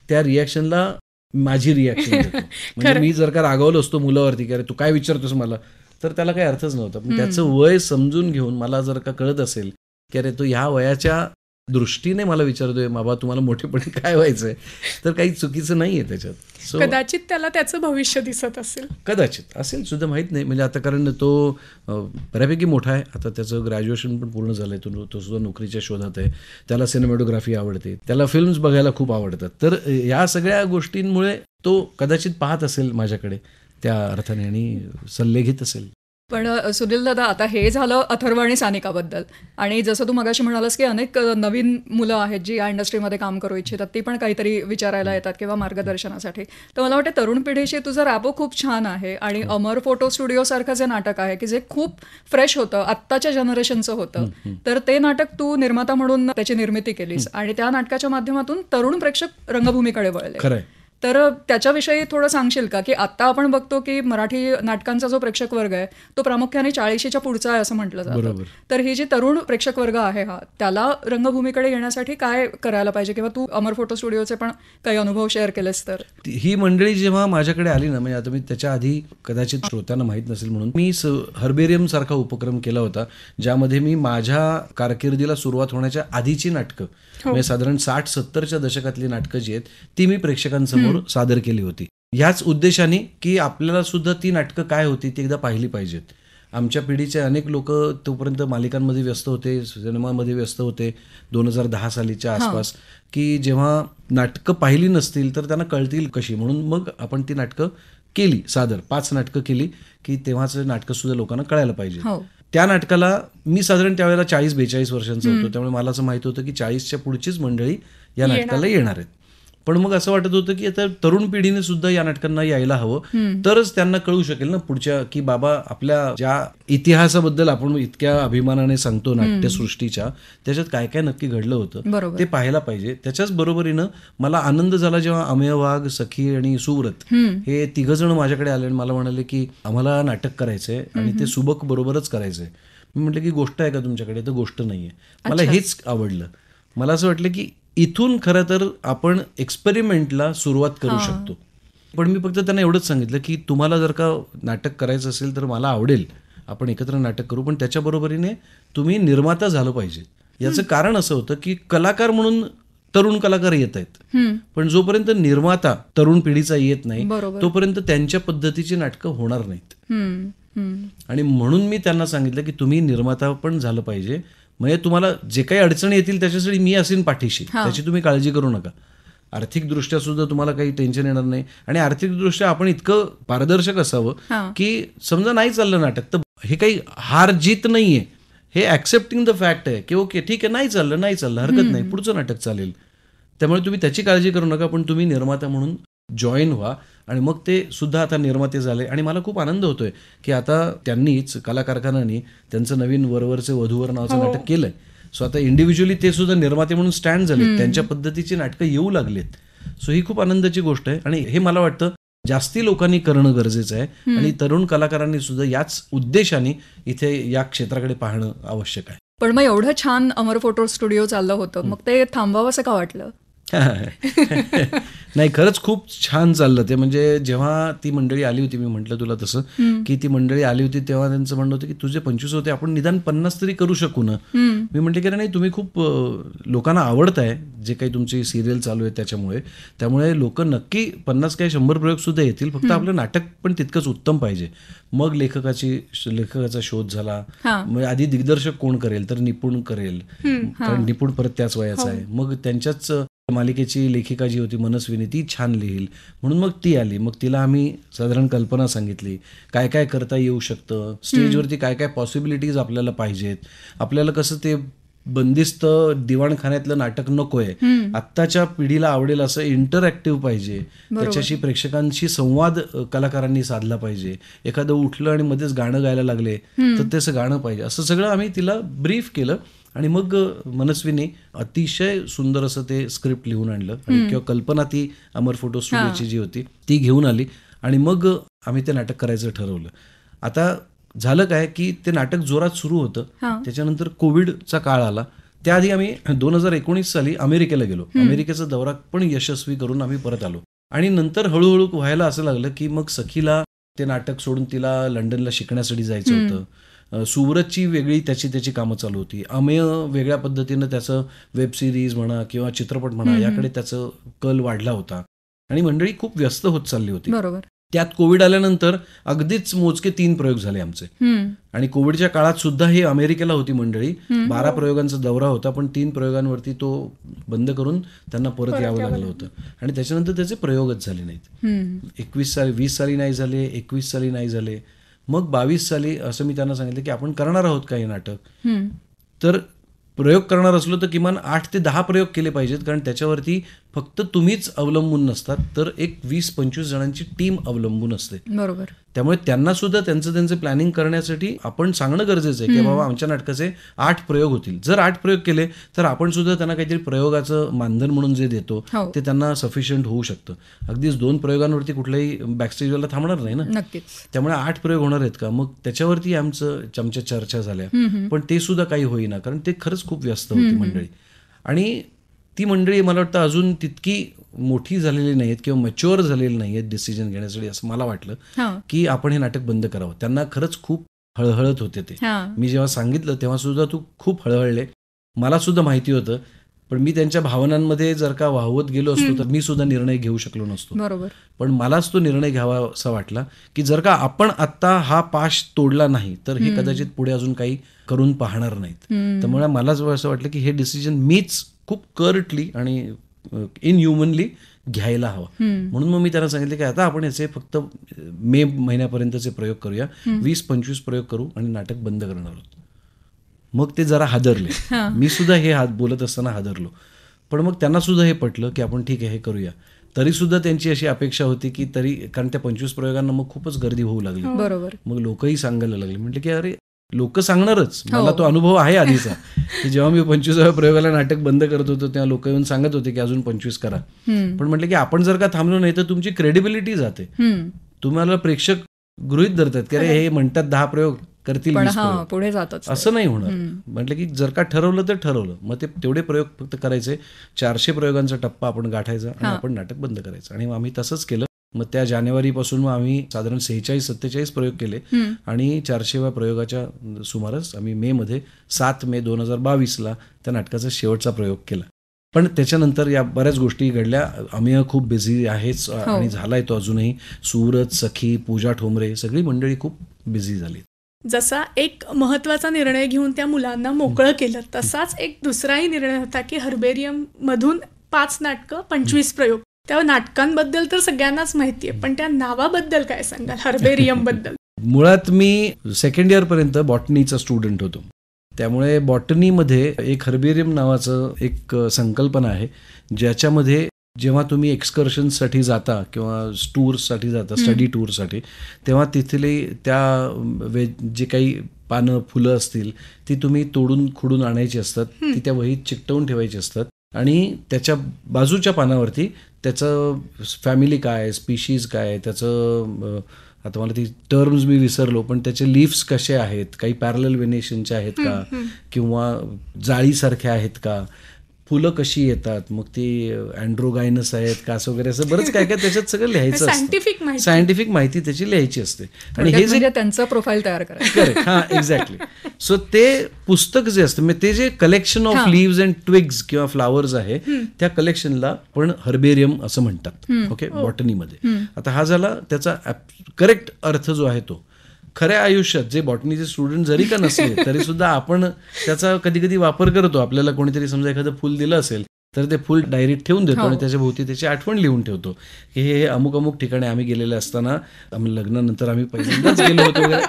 त्या रिॲक्शनला माझी रिॲक्शन देतो. म्हणजे मी जर का रागावलो असतो मुलावरती की अरे तू काय विचारतोस मला, तर त्याला काही अर्थच नव्हता. पण त्याचं वय समजून घेऊन मला जर का कळत असेल की अरे तो ह्या वयाच्या दृष्टीने मला विचारतोय बाबा तुम्हाला मोठेपणी काय व्हायचंय, तर काही चुकीचं नाहीये त्याच्यात. सो कदाचित त्याला त्याचं भविष्य दिसत असेल, कदाचित असेल सुद्धा, माहीत नाही. म्हणजे आता कारण तो बऱ्यापैकी मोठा आहे, आता त्याचं ग्रॅज्युएशन पण पूर्ण झालंय, तो सुद्धा नोकरीच्या शोधात आहे, त्याला सिनेमॅटोग्राफी आवडते, त्याला फिल्म्स बघायला खूप आवडतात. तर या सगळ्या गोष्टींमुळे तो कदाचित पाहत असेल माझ्याकडे त्या अर्थाने आणि सल्ले घेत असेल. पण सुनील दादा, आता हे झालं अथर्व आणि सानिकाबद्दल, आणि जसं तू मगाशी म्हणालास की अनेक नवीन मुलं आहेत जी या इंडस्ट्रीमध्ये काम करू इच्छितात, ती पण काहीतरी विचारायला येतात किंवा मार्गदर्शनासाठी. तर मला वाटतं तरुण पिढीशी तुझं रॅपो खूप छान आहे. आणि अमर फोटो स्टुडिओसारखं जे नाटक आहे की जे खूप फ्रेश होतं, आत्ताच्या जनरेशनचं होतं, तर ते नाटक तू निर्माता म्हणून त्याची निर्मिती केलीस आणि त्या नाटकाच्या माध्यमातून तरुण प्रेक्षक रंगभूमीकडे वळले. खरंय. तर त्याच्याविषयी थोडं सांगशील का, की आत्ता आपण बघतो की मराठी नाटकांचा जो प्रेक्षक वर्ग आहे तो प्रामुख्याने 40च्या पुढचा आहे असं म्हटलं जातं. तर ही जी तरुण प्रेक्षक वर्ग आहे हा, त्याला रंगभूमीकडे येण्यासाठी काय करायला पाहिजे, किंवा तू अमर फोटो स्टुडिओचे पण काही अनुभव शेअर केलेस तर? ही मंडळी जेव्हा माझ्याकडे आली ना, म्हणजे आता मी त्याच्या आधी कदाचित श्रोत्यांना माहीत नसेल म्हणून मी हर्बेरियम सारखा उपक्रम केला होता, ज्यामध्ये मी माझ्या कारकिर्दीला सुरुवात होण्याच्या आधीची नाटकं, म्हणजे साधारण 60-70च्या दशकातली नाटकं जी आहेत ती मी प्रेक्षकांसमोर सादर केली होती, याच उद्देशाने की आपल्याला सुद्धा ती नाटकं काय होती ती एकदा पाहिली पाहिजेत. आमच्या पिढीचे अनेक लोक तोपर्यंत मालिकांमध्ये व्यस्त होते, सिनेमामध्ये व्यस्त होते 2010 सालीच्या आसपास, की जेव्हा नाटकं पाहिली नसतील तर त्यांना कळतील कशी, म्हणून मग आपण ती नाटकं केली सादर, 5 नाटकं केली की तेव्हाच नाटकं सुद्धा लोकांना कळायला पाहिजे. त्या नाटकाला मी साधारण त्यावेळेला 40-42 वर्षांचा होतो, त्यामुळे मला असं माहित होतं की 40च्या पुढचीच मंडळी या नाटकाला येणार आहेत. पण मग असं वाटत होतं की आता तरुण पिढीने सुद्धा या नाटकांना यायला हवं, तरच त्यांना कळू शकेल ना पुढच्या, की बाबा आपल्या ज्या इतिहासाबद्दल आपण इतक्या अभिमानाने सांगतो नाट्यसृष्टीच्या, त्याच्यात काय काय नक्की घडलं होतं ते पाहायला पाहिजे. त्याच्याच बरोबरीनं मला आनंद झाला जेव्हा अमेय वाघ, सखी आणि सुव्रत हे 3 जण माझ्याकडे आले आणि मला म्हणाले की आम्हाला नाटक करायचंय आणि ते सुबक बरोबरच करायचंय. मी म्हटलं की गोष्ट आहे का तुमच्याकडे? तर गोष्ट नाहीये. मला हेच आवडलं. मला असं वाटलं की इथून खरं तर आपण एक्सपेरिमेंटला सुरुवात करू शकतो. पण मी फक्त त्यांना एवढंच सांगितलं की तुम्हाला जर का नाटक करायचं असेल तर मला आवडेल, आपण एकत्र नाटक करू, पण त्याच्या बरोबरीने तुम्ही निर्माता झालं पाहिजे. याचं कारण असं होतं की कलाकार म्हणून तरुण कलाकार येत आहेत, पण जोपर्यंत निर्माता तरुण पिढीचा येत नाही तोपर्यंत त्यांच्या पद्धतीची नाटकं होणार नाहीत. आणि म्हणून मी त्यांना सांगितलं की तुम्ही निर्माता पण झालं पाहिजे, म्हणजे तुम्हाला जे काही अडचणी येतील त्याच्यासाठी मी असेन पाठीशी, त्याची तुम्ही काळजी करू नका. आर्थिकदृष्ट्या सुद्धा तुम्हाला काही टेन्शन येणार नाही, आणि आर्थिकदृष्ट्या आपण इतकं पारदर्शक असावं की समजा नाही चाललं नाटक तर हे काही हार जीत नाहीये, हे ऍक्सेप्टिंग द फॅक्ट आहे की ओके ठीक आहे, नाही चाललं हरकत नाही, पुढचं नाटक चालेल. त्यामुळे तुम्ही त्याची काळजी करू नका, पण तुम्ही निर्माता म्हणून जॉईन व्हा. आणि मग ते सुद्धा आता निर्माते झाले आणि मला खूप आनंद होतोय की आता त्यांनीच, कला कारखान्यांनी त्यांचं नवीन वरवरचे वधूवर नावाचं नाटक केलंय. सो आता इंडिव्हिज्युअली ते सुद्धा निर्माते म्हणून स्टँड झालेत, त्यांच्या पद्धतीची नाटकं येऊ लागलेत. सो ही खूप आनंदाची गोष्ट आहे आणि हे मला वाटतं जास्ती लोकांनी करणं गरजेचं आहे आणि तरुण कलाकारांनी सुद्धा याच उद्देशाने इथे या क्षेत्राकडे पाहणं आवश्यक आहे. पण मग एवढं छान अमर फोटो स्टुडिओ चाललं होतं, मग ते थांबवावं असं का वाटलं? नाही, खरंच खूप छान चाललं ते. म्हणजे जेव्हा ती मंडळी आली होती, मी म्हटलं तुला तसं की ती मंडळी आली होती तेव्हा त्यांचं म्हणणं होतं की तुझे 25 होते, आपण निदान 50 तरी करू शकू ना. मी म्हटलं की नाही, तुम्ही खूप लोकांना आवडताय जे काही तुमची सिरियल चालू आहे त्यामुळे लोक नक्की 50 काय 100 प्रयोग सुद्धा येतील, फक्त आपलं नाटक पण तितकंच उत्तम पाहिजे. मग लेखकाचा शोध झाला. मग आधी दिग्दर्शक कोण करेल, तर निपुण करेल, कारण निपुण परत त्याच वयाचा आहे. मग त्यांच्याच मालिकेची लेखिका जी होती मनस्विनी, ती छान लिहील म्हणून मग ती आली. मग तिला आम्ही साधारण कल्पना सांगितली, काय काय करता येऊ शकतं, स्टेजवरती काय काय पॉसिबिलिटीज आपल्याला पाहिजेत, आपल्याला कसं ते बंदिस्त दिवाणखान्यातलं नाटक नकोय, आत्ताच्या पिढीला आवडेल असं इंटरॅक्टिव्ह पाहिजे, त्याच्याशी प्रेक्षकांशी संवाद कलाकारांनी साधला पाहिजे, एखादं उठलं आणि मध्येच गाणं गायला लागले तर त्याचं गाणं पाहिजे, असं सगळं आम्ही तिला ब्रीफ केलं. आणि मग मनस्वीने अतिशय सुंदर असं ते स्क्रिप्ट लिहून आणलं आणि किंवा कल्पना ती अमर फोटो स्टुडिओची जी होती ती घेऊन आली आणि मग आम्ही ते नाटक करायचं ठरवलं. आता झालं काय की ते नाटक जोरात सुरू होतं, त्याच्यानंतर कोविडचा काळ आला. त्याआधी आम्ही 2019 साली अमेरिकेला गेलो. अमेरिकेचा दौरा पण यशस्वी करून आम्ही परत आलो आणि नंतर हळूहळू व्हायला असं लागलं की मग सखीला ते नाटक सोडून तिला लंडनला शिकण्यासाठी जायचं होतं. सुव्रतची वेगळी त्याची कामं चालू होती. अमेय वेगळ्या पद्धतीनं त्याचं वेब सिरीज म्हणा किंवा चित्रपट म्हणा याकडे त्याचं कल वाढला होता आणि मंडळी खूप व्यस्त होत चालली होती. बरोबर. त्यात कोविड आल्यानंतर अगदीच मोजके 3 प्रयोग झाले आमचे आणि कोविडच्या काळात सुद्धा हे अमेरिकेला होती मंडळी. 12 प्रयोगांचा दौरा होता पण 3 प्रयोगांवरती तो बंद करून त्यांना परत यावं लागलं होतं आणि त्याच्यानंतर त्याचे प्रयोगच झाले नाहीत. 20 साली नाही झाले, 21 साली नाही झाले. मग 22 साली असं मी त्यांना सांगितलं की आपण करणार आहोत का हे नाटक, तर प्रयोग करणार असलो तर किमान 8 ते 10 प्रयोग केले पाहिजेत, कारण त्याच्यावरती फक्त तुम्हीच अवलंबून नसतात तर एक 20-25 जणांची टीम अवलंबून असते. बरोबर. त्यामुळे त्यांना सुद्धा त्यांचं प्लॅनिंग करण्यासाठी आपण सांगणं गरजेचं आहे की बाबा आमच्या नाटकाचे 8 प्रयोग होतील. जर 8 प्रयोग केले तर आपण सुद्धा त्यांना काहीतरी प्रयोगाचं मानधन म्हणून जे देतो ते त्यांना सफिशियंट होऊ शकतं. अगदीच 2 प्रयोगांवरती कुठल्याही बॅकस्टेजवाला थांबणार नाही ना. नक्कीच. त्यामुळे 8 प्रयोग होणार आहेत का, मग त्याच्यावरती आमच्या चर्चा झाल्या पण ते सुद्धा काही होईना, कारण ते खरंच खूप व्यस्त होती मंडळी. आणि ती मंडळी मला वाटतं अजून तितकी मोठी झालेली नाहीत किंवा मॅच्युअर झालेली नाहीत डिसिजन घेण्यासाठी, असं मला वाटलं की आपण हे नाटक बंद करावं. त्यांना खरंच खूप हळहळत होते ते. मी जेव्हा सांगितलं तेव्हा सुद्धा तू खूप हळहळले. मला सुद्धा माहिती होतं, पण मी त्यांच्या भावनांमध्ये जर का वाहवत गेलो असतो तर मी सुद्धा निर्णय घेऊ शकलो नसतो. बरोबर. पण मलाच तो निर्णय घ्यावा असा वाटला की जर का आपण आत्ता हा पाश तोडला नाही तर हे कदाचित पुढे अजून काही करून पाहणार नाहीत. त्यामुळे मलाच असं वाटलं की हे डिसिजन मीच खूप कर्टली आणि इनह्युमनली घ्यायला हवं. म्हणून मग मी त्यांना सांगितलं की आता आपण याचे फक्त मे महिन्यापर्यंतचे प्रयोग करूया, 20-25 प्रयोग करू आणि नाटक बंद करणार आहोत. मग ते जरा हादरले. मी सुद्धा हे बोलत असताना हादरलो, पण मग त्यांना सुद्धा हे पटलं की आपण ठीक आहे हे करूया. तरी सुद्धा त्यांची अशी अपेक्षा होती की तरी, कारण त्या 25 प्रयोगांना मग खूपच गर्दी होऊ लागली. बरोबर. मग लोकही सांगायला लागले. म्हटले की अरे लोक सांगणारच, मला तो अनुभव आहे आधीचा की जेव्हा मी 25व्या प्रयोगाला नाटक बंद करत होतो तेव्हा लोक येऊन सांगत होते की अजून 25 करा. पण म्हटलं की आपण जर का थांबलो नाही तर तुमची क्रेडिबिलिटी जाते. तुम्हाला प्रेक्षक गृहीत धरतात की अरे हे म्हणतात 10 प्रयोग करतील, पुढे जातात, असं नाही होणार. म्हटलं की जर का ठरवलं तर ठरवलं, मग ते तेवढे प्रयोग फक्त करायचे. 400 प्रयोगांचा टप्पा आपण गाठायचा आणि आपण नाटक बंद करायचं. आणि आम्ही तसंच केलं. मग त्या जानेवारीपासून मग आम्ही साधारण 46-47 प्रयोग केले आणि 400व्या प्रयोगाच्या सुमारास आम्ही मे 7 मे 2022ला त्या नाटकाचा शेवटचा प्रयोग केला. पण त्याच्यानंतर या बऱ्याच गोष्टी घडल्या. आम्ही खूप बिझी आहेच आणि झालाय तो अजूनही. सुव्रत, सखी, पूजा ठोंबरे सगळी मंडळी खूप बिझी झाली. जसा एक महत्वाचा निर्णय घेऊन त्या मुलांना मोकळं केलं, तसाच एक दुसराही निर्णय होता की हर्बेरियम मधून 5 नाटकं 25 प्रयोग. त्या नाटकांबद्दल तर सगळ्यांनाच माहिती आहे, पण त्या नावाबद्दल काय सांगाल, हर्बेरियम बद्दल? मुळात मी 2nd इयर पर्यंत बॉटनीचा स्टुडंट होतो. त्यामुळे बॉटनीमध्ये एक हर्बेरियम नावाचं एक संकल्पना आहे, ज्याच्यामध्ये जेव्हा तुम्ही एक्सकर्शनसाठी जाता किंवा टूर्ससाठी जाता, स्टडी टूरसाठी, तेव्हा तिथले त्या जे काही पानं फुलं असतील ती तुम्ही तोडून खुडून आणायची असतात, ती त्या वहीत चिकटवून ठेवायची असतात आणि त्याच्या बाजूच्या पानावरती त्याचं फॅमिली काय, स्पीशीज काय, त्याचं आता मला ती टर्म्स मी विसरलो, पण त्याचे लीव्स कसे आहेत, काही पॅरलल व्हेनेशनचे आहेत का किंवा जाळीसारखे आहेत का, फुलं कशी येतात, मग ती अँड्रोगायनस आहेत का, असं वगैरे असं बरंच काय काय त्याच्यात सगळं लिहायचं असतं. सायंटिफिक माहिती त्याची लिहायची असते आणि हे जे त्यांचं प्रोफाईल तयार करायचं. हां, एक्झॅक्टली. सो ते पुस्तक जे असतं, ते जे collection of leaves and twigs किंवा फ्लावर्स आहे, त्या कलेक्शनला पण हर्बेरियम असं म्हणतात. ओके, बॉटनीमध्ये. आता हा झाला त्याचा करेक्ट अर्थ जो आहे तो. खऱ्या आयुष्यात जे बॉटनीचे स्टुडंट जरी का नसले तरी सुद्धा आपण त्याचा कधी कधी वापर करतो. आपल्याला कोणीतरी समजा एखादं फुल दिलं असेल तर ते फुल डायरीत ठेवून देतो आणि त्याच्या भोवती त्याची आठवण लिहून ठेवतो की हे अमुक अमुक ठिकाणी आम्ही गेलेले असताना, आम्ही लग्नानंतर आम्ही पहिल्यांदाच गेलो होतो वगैरे,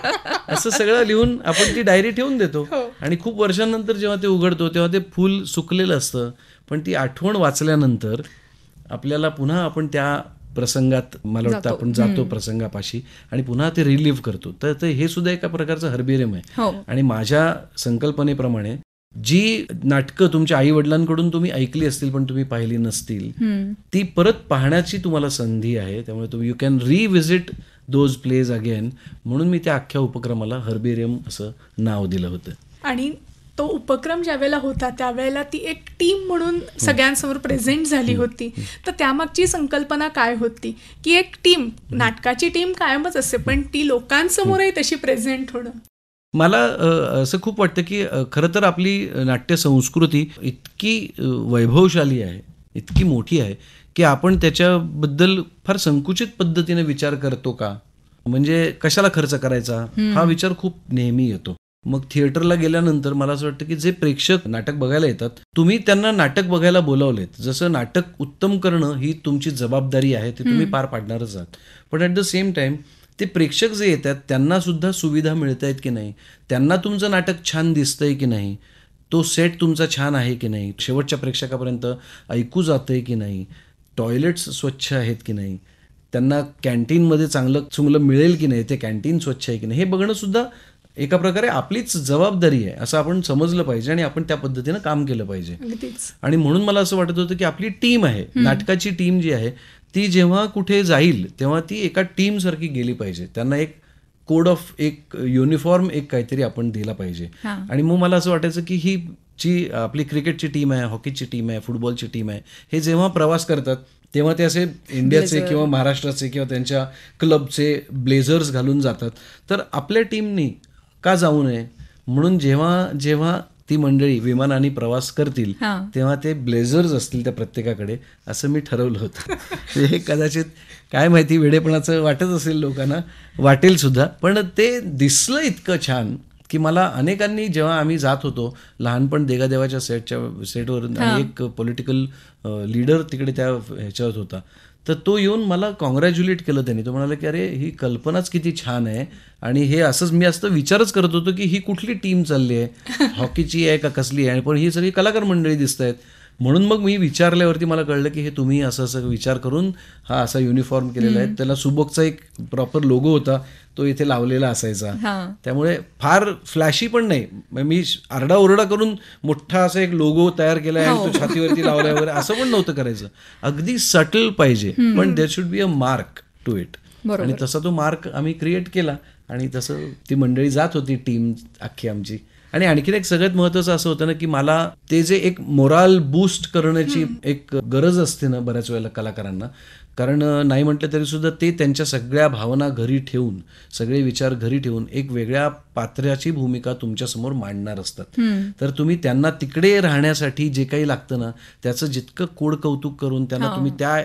असं सगळं लिहून आपण ती डायरी ठेवून देतो. आणि खूप वर्षांनंतर जेव्हा ते उघडतो तेव्हा ते फूल सुकलेलं असतं, पण ती आठवण वाचल्यानंतर आपल्याला पुन्हा आपण त्या प्रसंगात मला वाटतं आपण जातो प्रसंगापाशी आणि पुन्हा ते रिलीव्ह करतो. तर हे सुद्धा एका प्रकारचं हर्बेरियम आहे. आणि माझ्या संकल्पनेप्रमाणे जी नाटकं तुमच्या आई वडिलांकडून तुम्ही ऐकली असतील पण तुम्ही पाहिली नसतील, ती परत पाहण्याची तुम्हाला संधी आहे. त्यामुळे तुम्ही you can revisit those places again. म्हणून मी त्या अख्ख्या उपक्रमाला हर्बेरियम असं नाव दिलं होतं. आणि तो उपक्रम ज्या वेळेला होता त्यावेळेला ती एक टीम म्हणून सगळ्यांसमोर प्रेझेंट झाली होती. तर त्यामागची संकल्पना काय होती की एक टीम, नाटकाची टीम कायमच असते पण ती लोकांसमोरही तशी प्रेझेंट होणं. मला असं खूप वाटतं की खरं तर आपली नाट्य संस्कृती इतकी वैभवशाली आहे, इतकी मोठी आहे की आपण त्याच्याबद्दल फार संकुचित पद्धतीने विचार करतो का, म्हणजे कशाला खर्च करायचा हा विचार खूप नेहमी येतो. मग थिएटरला गेल्यानंतर मला असं वाटतं की जे प्रेक्षक नाटक बघायला येतात, तुम्ही त्यांना नाटक बघायला बोलावलेत, जसं नाटक उत्तम करणं ही तुमची जबाबदारी आहे, ते तुम्ही पार पाडणारच आहात. पण ॲट द सेम टाइम ते प्रेक्षक जे येतात त्यांना सुद्धा सुविधा मिळत आहेत की नाही, त्यांना तुमचं नाटक छान दिसतंय की नाही, तो सेट तुमचा छान आहे की नाही, शेवटच्या प्रेक्षकापर्यंत ऐकू जातंय की नाही, टॉयलेट्स स्वच्छ आहेत की नाही, त्यांना कॅन्टीनमध्ये चांगलं मिळेल की नाही, ते कॅन्टीन स्वच्छ आहे की नाही, हे बघणं सुद्धा एका प्रकारे आपलीच जबाबदारी आहे असं आपण समजलं पाहिजे आणि आपण त्या पद्धतीनं काम केलं पाहिजे. आणि म्हणून मला असं वाटत होतं की आपली टीम आहे, नाटकाची टीम जी आहे ती जेव्हा कुठे जाईल तेव्हा ती एका टीम सारखी गेली पाहिजे. त्यांना एक कोड ऑफ, एक युनिफॉर्म, एक काहीतरी आपण दिला पाहिजे. आणि मग मला असं वाटायचं की ही जी आपली क्रिकेटची टीम आहे, हॉकीची टीम आहे, फुटबॉलची टीम आहे, हे जेव्हा प्रवास करतात तेव्हा ते असे इंडियाचे किंवा महाराष्ट्राचे किंवा त्यांच्या क्लबचे ब्लेझर्स घालून जातात. तर आपल्या टीमनी का जाऊ नये म्हणून जेव्हा ती मंडळी विमानाने प्रवास करतील तेव्हा ते ब्लेझर्स असतील त्या प्रत्येकाकडे, असं मी ठरवलं होतं. हे कदाचित काय माहिती वेडेपणाचं वाटत असेल लोकांना, वाटेल सुद्धा, पण ते दिसलं इतकं छान की मला अनेकांनी, जेव्हा आम्ही जात होतो लहानपण देगादेवाच्या सेटवरून, आणि एक पॉलिटिकल लीडर तिकडे त्या ह्याच्यात होता, तर तो येऊन मला कॉंग्रॅच्युलेट केलं त्यांनी. तो म्हणाला की अरे ही कल्पनाच किती छान आहे, आणि हे असंच मी असं विचारच करत होतो की ही कुठली टीम चालली आहे, हॉकीची आहे का कसली आहे, पण ही सगळी कलाकार मंडळी दिसत आहेत. म्हणून मग मी विचारल्यावरती मला कळलं की हे तुम्ही असं विचार करून हा असा युनिफॉर्म केलेला आहे. त्याला सुबोकचा एक प्रॉपर लोगो होता, तो इथे लावलेला असायचा. त्यामुळे फार फ्लॅशी पण नाही, मी आरडाओरडा करून मोठा असा एक लोगो तयार केला आहे आणि तो छातीवरती लावलाय वगैरे असं पण नव्हतं करायचं. अगदी सटल पाहिजे, पण there should be a mark to it. आणि तसा तो मार्क आम्ही क्रिएट केला आणि तसं ती मंडळी जात होती, टीम अख्खी आमची. आणि आणखीन एक सगळ्यात महत्त्वाचं असं होतं ना की मला ते जे एक मोराल बूस्ट करण्याची एक गरज असते ना बऱ्याच वेळेला कलाकारांना, कारण नाही म्हटलं तरी सुद्धा ते त्यांच्या सगळ्या भावना घरी ठेवून, सगळे विचार घरी ठेवून एक वेगळ्या पात्राची भूमिका तुमच्यासमोर मांडणार असतात. तर तुम्ही त्यांना तिकडे राहण्यासाठी जे काही लागतं ना त्याचं जितकं कोड कौतुक करून त्यांना तुम्ही त्या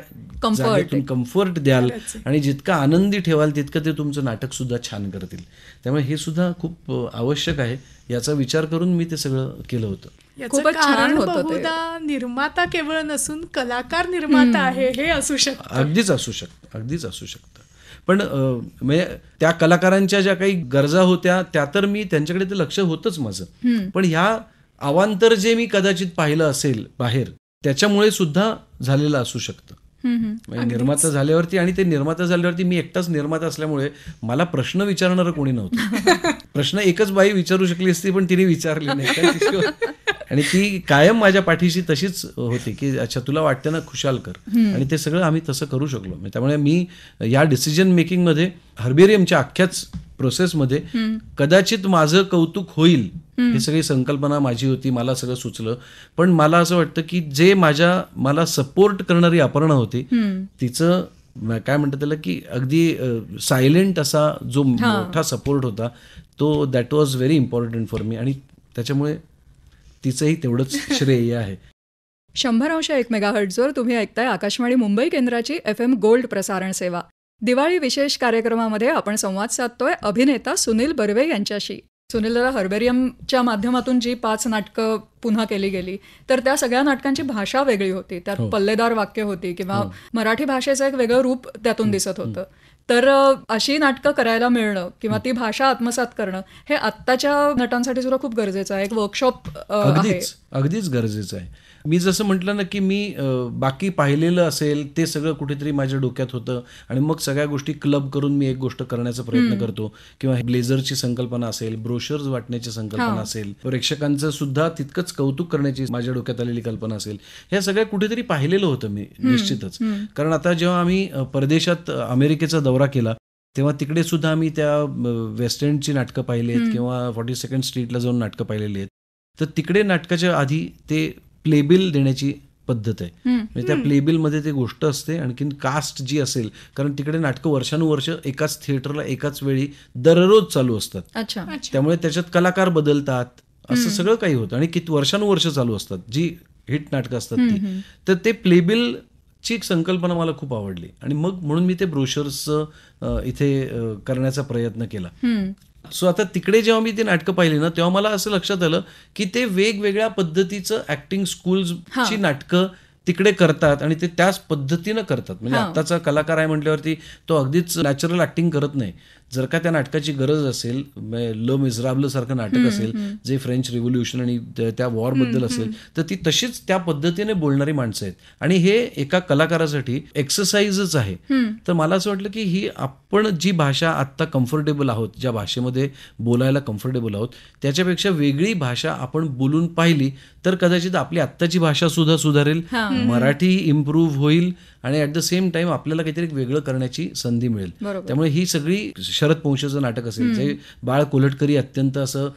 जागेतून कम्फर्ट द्याल आणि जितकं आनंदी ठेवाल तितकं ते तुमचं नाटक सुद्धा छान करतील. त्यामुळे हे सुद्धा खूप आवश्यक आहे, याचा विचार करून मी ते सगळं केलं होतं. खूपच छान होतं ते. निर्माता केवळ नसून कलाकार निर्माता आहे हे असू शकतं. अगदीच असू शकतं. पण म्हणजे त्या कलाकारांच्या ज्या काही गरजा होत्या त्या तर मी त्यांच्याकडे ते लक्ष होतंच माझं, पण ह्या अवांतर जे मी कदाचित पाहिलं असेल बाहेर त्याच्यामुळे सुद्धा झालेलं असू शकतं. निर्माता झाल्यावरती, आणि ते निर्माता झाल्यावरती मी एकटाच निर्माता असल्यामुळे मला प्रश्न विचारणारं कोणी नव्हतं. प्रश्न एकच बाई विचारू शकली असती पण तिने विचारली नाही, आणि ती कायम माझ्या पाठीशी तशीच होती की अच्छा तुला वाटतं ना खुशाल कर, आणि ते सगळं आम्ही तसं करू शकलो. त्यामुळे मी या डिसिजन मेकिंगमध्ये, हर्बेरियमच्या अख्ख्याच प्रोसेसमध्ये कदाचित माझं कौतुक होईल ही सगळी संकल्पना माझी होती, मला सगळं सुचलं. पण मला असं वाटतं की जे मला सपोर्ट करणारी अपर्णा होती तिचं काय म्हणतात त्याला की अगदी सायलेंट असा जो मोठा सपोर्ट होता तो that was very important for me, आणि त्याच्यामुळे तिचंही तेवढंच श्रेय आहे. 100.1 मेगाहर्ट्झवर तुम्ही ऐकताय आकाशवाणी मुंबई केंद्राची FM गोल्ड प्रसारण सेवा. दिवाळी विशेष कार्यक्रमामध्ये आपण संवाद साधतोय अभिनेता सुनील बर्वे यांच्याशी. सुनीलला हर्बेरियमच्या माध्यमातून जी 5 नाटकं पुन्हा केली गेली तर त्या सगळ्या नाटकांची भाषा वेगळी होती, त्यात पल्लेदार वाक्य होती किंवा मराठी भाषेचं एक वेगळं रूप त्यातून दिसत होतं. तर अशी नाटकं करायला मिळणं किंवा ती भाषा आत्मसात करणं हे आत्ताच्या नटांसाठी सुद्धा खूप गरजेचं आहे. एक वर्कशॉप आहे. अगदीच गरजेचं आहे. मी जसं म्हटलं ना की मी बाकी पाहिलेलं असेल ते सगळं कुठेतरी माझ्या डोक्यात होतं आणि मग सगळ्या गोष्टी क्लब करून मी एक गोष्ट करण्याचा प्रयत्न करतो. किंवा ब्लेझरची संकल्पना असेल, ब्रोशर्स वाटण्याची संकल्पना असेल, प्रेक्षकांचं सुद्धा तितकंच कौतुक करण्याची माझ्या डोक्यात आलेली कल्पना असेल, ह्या सगळ्या कुठेतरी पाहिलेलं होतं मी निश्चितच. कारण आता जेव्हा आम्ही परदेशात अमेरिकेचा दौरा केला तेव्हा तिकडे सुद्धा आम्ही त्या वेस्ट एंडची नाटकं पाहिलेत किंवा 42nd स्ट्रीटला जाऊन नाटकं पाहिलेली आहेत. तर तिकडे नाटकाच्या आधी ते प्लेबिल देण्याची पद्धत आहे. म्हणजे त्या प्लेबिलमध्ये ते गोष्ट असते, आणखीन कास्ट जी असेल, कारण तिकडे नाटकं वर्षानुवर्ष एकाच थिएटरला एकाच वेळी दररोज चालू असतात. त्यामुळे त्याच्यात कलाकार बदलतात, असं सगळं काही होतं आणि किती वर्षानुवर्ष चालू असतात जी हिट नाटकं असतात ती. तर ते प्लेबिल ची संकल्पना मला खूप आवडली आणि मग म्हणून मी ते ब्रोशर्सचं इथे करण्याचा प्रयत्न केला. सो आता तिकडे जेव्हा मी ती नाटकं पाहिली ना तेव्हा मला असं लक्षात आलं की ते वेगवेगळ्या पद्धतीचं ऍक्टिंग स्कूल्सची नाटकं तिकडे करतात आणि ते त्याच पद्धतीनं करतात. म्हणजे आत्ताचा कलाकार आहे म्हटल्यावरती तो अगदीच नॅचरल ऍक्टिंग करत नाही. जर का त्या नाटकाची गरज असेल, ल मिझराबल सारखं नाटक असेल जे फ्रेंच रिव्होल्युशन आणि त्या वॉरबद्दल असेल, तर ती तशीच त्या पद्धतीने बोलणारी माणसं आहेत आणि हे एका कलाकारासाठी एक्सरसाइजच आहे. तर मला असं वाटलं की ही आपण जी भाषा आत्ता कम्फर्टेबल आहोत, ज्या भाषेमध्ये बोलायला कम्फर्टेबल आहोत, त्याच्यापेक्षा वेगळी भाषा आपण बोलून पाहिली तर कदाचित आपली आत्ताची भाषा सुद्धा सुधारेल, मराठी इम्प्रूव्ह होईल आणि ॲट द सेम टाइम आपल्याला काहीतरी वेगळं करण्याची संधी मिळेल. त्यामुळे ही सगळी शरद पोंक्षेचं नाटक असेल, जे बाळ कोल्हटकरी अत्यंत असं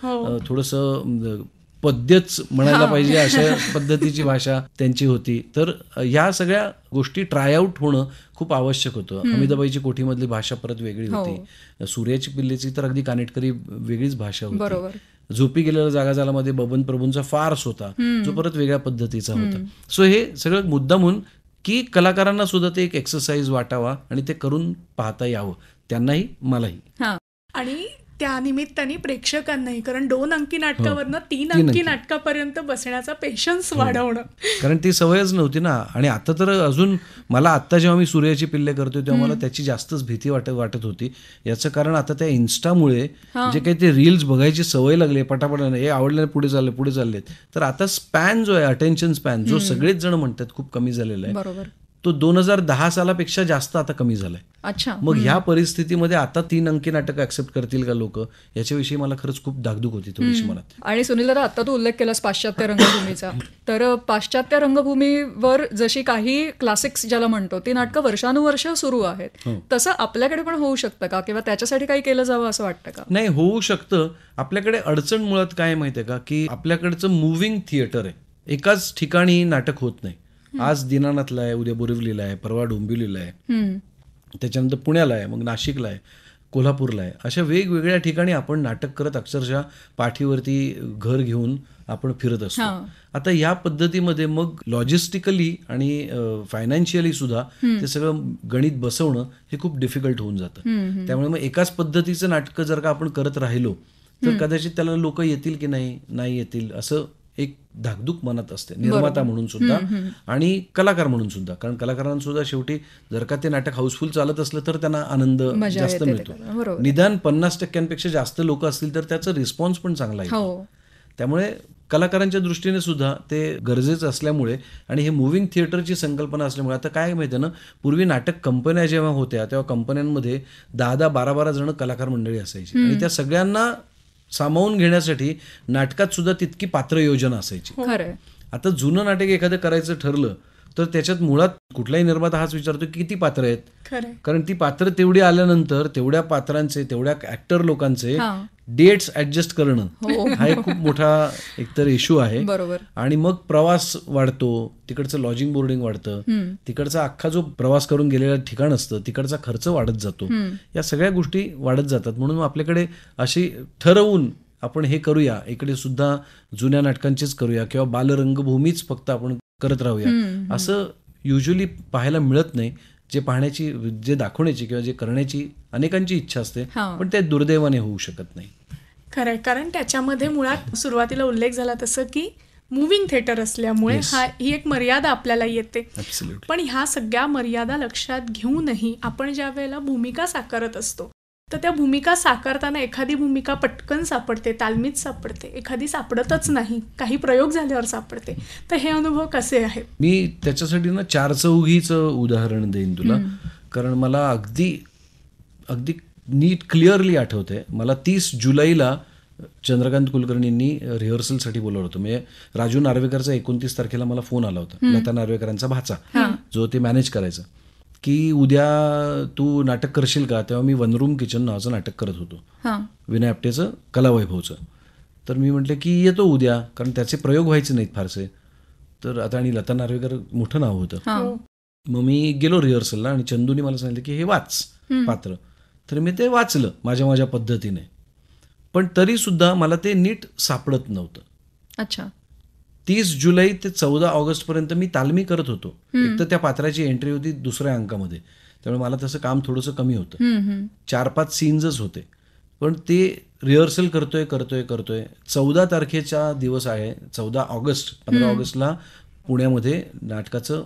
थोडंसं पद्यच म्हणायला पाहिजे अशा पद्धतीची भाषा त्यांची होती. तर ह्या सगळ्या गोष्टी ट्रायआउट होणं खूप आवश्यक होतं. हमीदाबाईची कोठीमधली भाषा परत वेगळी होती, सूर्याची पिल्लेची तर अगदी कानेटकरी वेगळीच भाषा होती. झोपी गेलेल्या जागा झाल्यामध्ये बबन प्रभूंचा फार्स होता जो परत वेगळ्या पद्धतीचा होता. सो हे सगळं मुद्दामून की कलाकारांना सुद्धा ते एक एक्सरसाइज वाटावा आणि ते करून पाहता यावं, त्यांनाही मलाही. आणि त्या निमित्ताने प्रेक्षकांनाही, कारण 2 अंकी नाटकावरनं 3 अंकी नाटकापर्यंत बसण्याचा पेशन्स वाढवणं, कारण ती सवयच नव्हती ना. आणि आता तर अजून मला आत्ता जेव्हा मी सूर्याची पिल्ले करतोय तेव्हा मला त्याची जास्तच भीती वाटत होती. याचं कारण आता त्या इन्स्टामुळे जे काही ते रील्स बघायची सवय लागली, पटापटाने हे आवडल्याने पुढे चाललेत, तर आता स्पॅन जो आहे, अटेन्शन स्पॅन जो सगळेच जण म्हणतात खूप कमी झालेला आहे, तो 2010 सालापेक्षा जास्त आता कमी झालाय. मग ह्या परिस्थितीमध्ये आता 3 अंकी नाटक ऍक्सेप्ट करतील का लोक, याच्याविषयी मला खरंच खूप धाकधूक होती थोडीशी मनात. आणि सुनील दादा, आता तू उल्लेख केलास पाश्चात्य रंगभूमीचा, तर पाश्चात्य रंगभूमीवर जशी काही क्लासिक्स ज्याला म्हणतो ती नाटकं वर्षानुवर्ष सुरू आहेत, तसं आपल्याकडे पण होऊ शकतं का, किंवा त्याच्यासाठी काही केलं जावं असं वाटतं का? नाही, होऊ शकतं. आपल्याकडे अडचण मुळात काय माहितीये का, की आपल्याकडचं मुव्हिंग थिएटर आहे. एकाच ठिकाणी नाटक होत नाही. आज दीनानाथला आहे, उद्या बोरिवलीला आहे, परवा डोंबिवलीला आहे, त्याच्यानंतर पुण्याला आहे, मग नाशिकला आहे, कोल्हापूरला आहे. अशा वेगवेगळ्या ठिकाणी आपण नाटक करत अक्षरशः पाठीवरती घर घेऊन आपण फिरत असतो. आता या पद्धतीमध्ये मग लॉजिस्टिकली आणि फायनान्शियली सुद्धा ते सगळं गणित बसवणं हे खूप डिफिकल्ट होऊन जातं. त्यामुळे मग एकाच पद्धतीचं नाटकं जर का आपण करत राहिलो तर कदाचित त्याला लोक येतील की नाही येतील असं एक धाकधूक मनात असते, निर्माता म्हणून सुद्धा आणि कलाकार म्हणून सुद्धा. कारण कलाकारांना सुद्धा शेवटी जर का ते नाटक हाऊसफुल चालत असलं तर त्यांना आनंद जास्त मिळतो. निदान 50% जास्त लोक असतील तर त्याचा रिस्पॉन्स पण चांगला आहे. त्यामुळे कलाकारांच्या दृष्टीने सुद्धा ते गरजेचं असल्यामुळे आणि हे मुव्हिंग थिएटरची संकल्पना असल्यामुळे, आता काय माहिती ना, पूर्वी नाटक कंपन्या जेव्हा होत्या तेव्हा कंपन्यांमध्ये 10-10, 12-12 जण कलाकार मंडळी असायची आणि त्या सगळ्यांना सामावून घेण्यासाठी नाटकात सुद्धा तितकी पात्र योजना असायची. आता जुनं नाटक एखादं करायचं ठरलं तर त्याच्यात मुळात कुठलाही निर्माता हाच विचारतो की किती पात्र आहेत, कारण ती पात्र तेवढी आल्यानंतर तेवढ्या पात्रांचे, तेवढ्या ऍक्टर लोकांचे डेट्स ऍडजस्ट करणं हा एक खूप मोठा एकतर इश्यू आहे. आणि मग प्रवास वाढतो, तिकडचं लॉजिंग बोर्डिंग वाढतं, तिकडचा अख्खा जो प्रवास करून गेलेला ठिकाण असतं तिकडचा खर्च वाढत जातो. या सगळ्या गोष्टी वाढत जातात. म्हणून आपल्याकडे अशी ठरवून आपण हे करूया, इकडे सुद्धा जुन्या नाटकांचीच करूया किंवा बालरंगभूमीच फक्त आपण करत राहूया असं युजली पाहायला मिळत नाही. जे पाहण्याची, जे दाखवण्याची किंवा जे करण्याची अनेकांची इच्छा असते, पण ते दुर्दैवाने होऊ शकत नाही. खरंय, कारण त्याच्यामध्ये मुळात सुरुवातीला उल्लेख झाला तसं की मुव्हिंग थिएटर असल्यामुळे ही एक मर्यादा आपल्याला येते. Absolutely. पण ह्या सगळ्या मर्यादा लक्षात घेऊनही आपण ज्या वेळेला भूमिका साकारत असतो तर त्या भूमिका साकारताना एखादी भूमिका पटकन सापडते, तालमीत सापडते, एखादी सापडतच नाही, काही प्रयोग झाल्यावर सापडते. तर हे अनुभव कसे आहेत? मी त्याच्यासाठी ना 4 चौघीचं उदाहरण देईन तुला, कारण मला अगदी अगदी नीट क्लिअरली आठवते. मला 30 जुलैला चंद्रकांत कुलकर्णींनी रिहर्सलसाठी बोलवलं होतं. म्हणजे राजू नार्वेकरचा 29 तारखेला मला फोन आला होता, लता नार्वेकरांचा भाचा जो ते मॅनेज करायचा, की उद्या तू नाटक करशील का. तेव्हा मी वन रूम किचन नावाचं नाटक करत होतो, विनय आपटेचं कलावैभवचं. तर मी म्हटलं की येतो उद्या, कारण त्याचे प्रयोग व्हायचे नाहीत फारसे. तर आता आणि लता नार्वेकर मोठं नाव होतं. मग मी गेलो रिहर्सलला आणि चंदूनी मला सांगितलं की हे वाच पात्र. तर मी ते वाचलं माझ्या पद्धतीने, पण तरी सुद्धा मला ते नीट सापडत नव्हतं. अच्छा. 30 जुलै ते 14 ऑगस्टपर्यंत मी तालमी करत होतो. एक तर त्या पात्राची एंट्री होती 2ऱ्या अंकामध्ये, त्यामुळे मला तसं काम थोडंसं कमी होतं. 4-5 सीन्सच होते, पण ते रिहर्सल करतोय 14 तारखेचा दिवस आहे, 14 ऑगस्ट. 15 ऑगस्टला पुण्यामध्ये नाटकाचं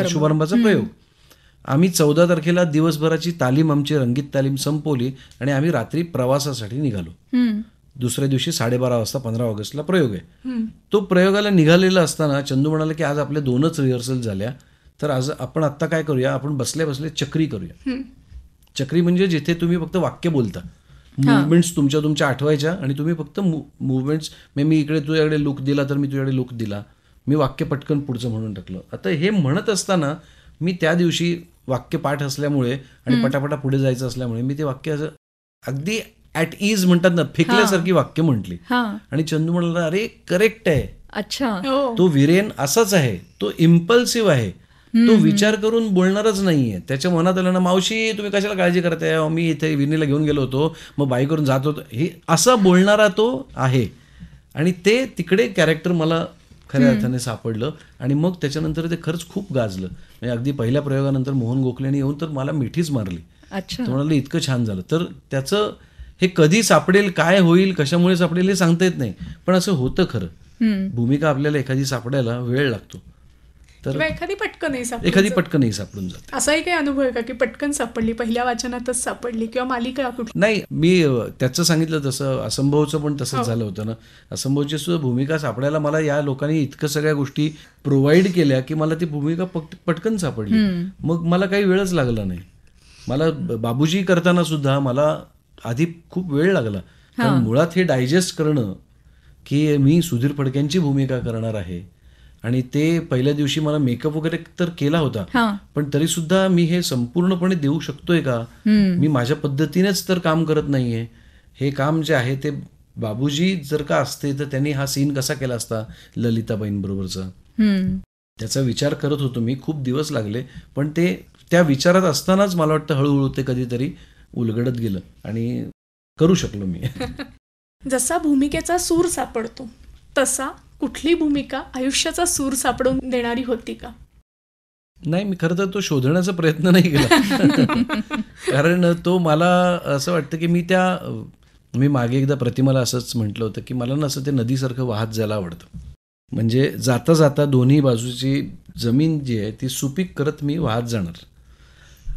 शुभारंभाचा प्रयोग. आम्ही 14 तारखेला दिवसभराची तालीम, आमची रंगीत तालीम संपवली आणि आम्ही रात्री प्रवासासाठी निघालो. दुसऱ्या दिवशी 12:30 वाजता 15 ऑगस्टला प्रयोग आहे. तो प्रयोगाला निघालेला असताना चंदू म्हणाला की आज आपल्या 2च रिहर्सल झाल्या, तर आज आपण आत्ता काय करूया, आपण बसल्या बसल्या चक्री करूया. चक्री म्हणजे जिथे तुम्ही फक्त वाक्य बोलता, मुवमेंट्स तुमच्या आठवायच्या आणि तुम्ही फक्त मुवमेंट्स, मी इकडे तुझ्याकडे लुक दिला तर मी तुझ्याकडे लुक दिला, मी वाक्य पटकन पुढचं म्हणून टाकलं. आता हे म्हणत असताना मी त्या दिवशी वाक्य पाठ असल्यामुळे आणि पटापटा पुढे जायचं असल्यामुळे मी ते वाक्य असं अगदी ॲट इज म्हणतात ना, फेकल्यासारखी वाक्य म्हटली. आणि चंदू म्हणाला अरे करेक्ट आहे. अच्छा. तो वीरेन असाच आहे, तो इम्पल्सिव्ह आहे, तो विचार करून बोलणारच नाहीये. त्याच्या मनात आलं ना, मावशी तुम्ही कशाला काळजी करताय, मी इथे विनीला घेऊन गेलो होतो, मग बाई करून जात होतो, हे असं बोलणारा तो आहे. आणि ते तिकडे कॅरेक्टर मला खऱ्या अर्थाने सापडलं. आणि मग त्याच्यानंतर ते खरंच खूप गाजलं. म्हणजे अगदी पहिल्या प्रयोगानंतर मोहन गोखलेने येऊन तर मला मिठीच मारली. अच्छा. तो म्हणाले इतकं छान झालं. तर त्याचं हे कधी सापडेल, काय होईल, कशामुळे सापडेल हे सांगता येत नाही, पण असं होतं खरं. भूमिका आपल्याला एखादी सापडायला वेळ लागतो, तर एखादी पटकनही सापडून जाते. असाही काही अनुभव आहे का की पटकन सापडली, पहिल्या वाचनातच सापडली, किंवा मालिका कुठली? नाही, मी त्याचं सांगितलं तसं असंभवचं पण तसंच झालं होतं ना. असंभवची सुद्धा भूमिका सापडायला मला या लोकांनी इतकं सगळ्या गोष्टी प्रोव्हाइड केल्या की मला ती भूमिका पटकन सापडली. मग मला काही वेळच लागला नाही. मला बाबूजी करताना सुद्धा मला आधी खूप वेळ लागला, कारण मुळात हे डायजेस्ट करणं की मी सुधीर फडक्यांची भूमिका करणार आहे. आणि ते पहिल्या दिवशी मला मेकअप वगैरे तर केला होता, पण तरी सुद्धा मी हे संपूर्णपणे देऊ शकतोय का, मी माझ्या पद्धतीनेच तर काम करत नाहीये. हे काम जे आहे ते बाबूजी जर का असते तर त्यांनी हा सीन कसा केला असता ललिताबाईंबरोबरचा, त्याचा विचार करत होतो मी. खूप दिवस लागले, पण ते त्या विचारात असतानाच मला वाटतं हळूहळू ते कधीतरी उलगडत गेलं आणि करू शकलो मी. जसा भूमिकेचा सूर सापडतो तसा कुठली भूमिका आयुष्याचा सूर सापडून देणारी होती का? नाही, मी खरं तर तो शोधण्याचा प्रयत्न नाही केला. कारण तो मला असं वाटतं की मी मागे एकदा प्रतिमाला असंच म्हटलं होतं की मला ना असं ते नदीसारखं वाहत जायला आवडतं. म्हणजे जाता जाता दोन्ही बाजूची जमीन जी आहे ती सुपीक करत मी वाहत जाणार.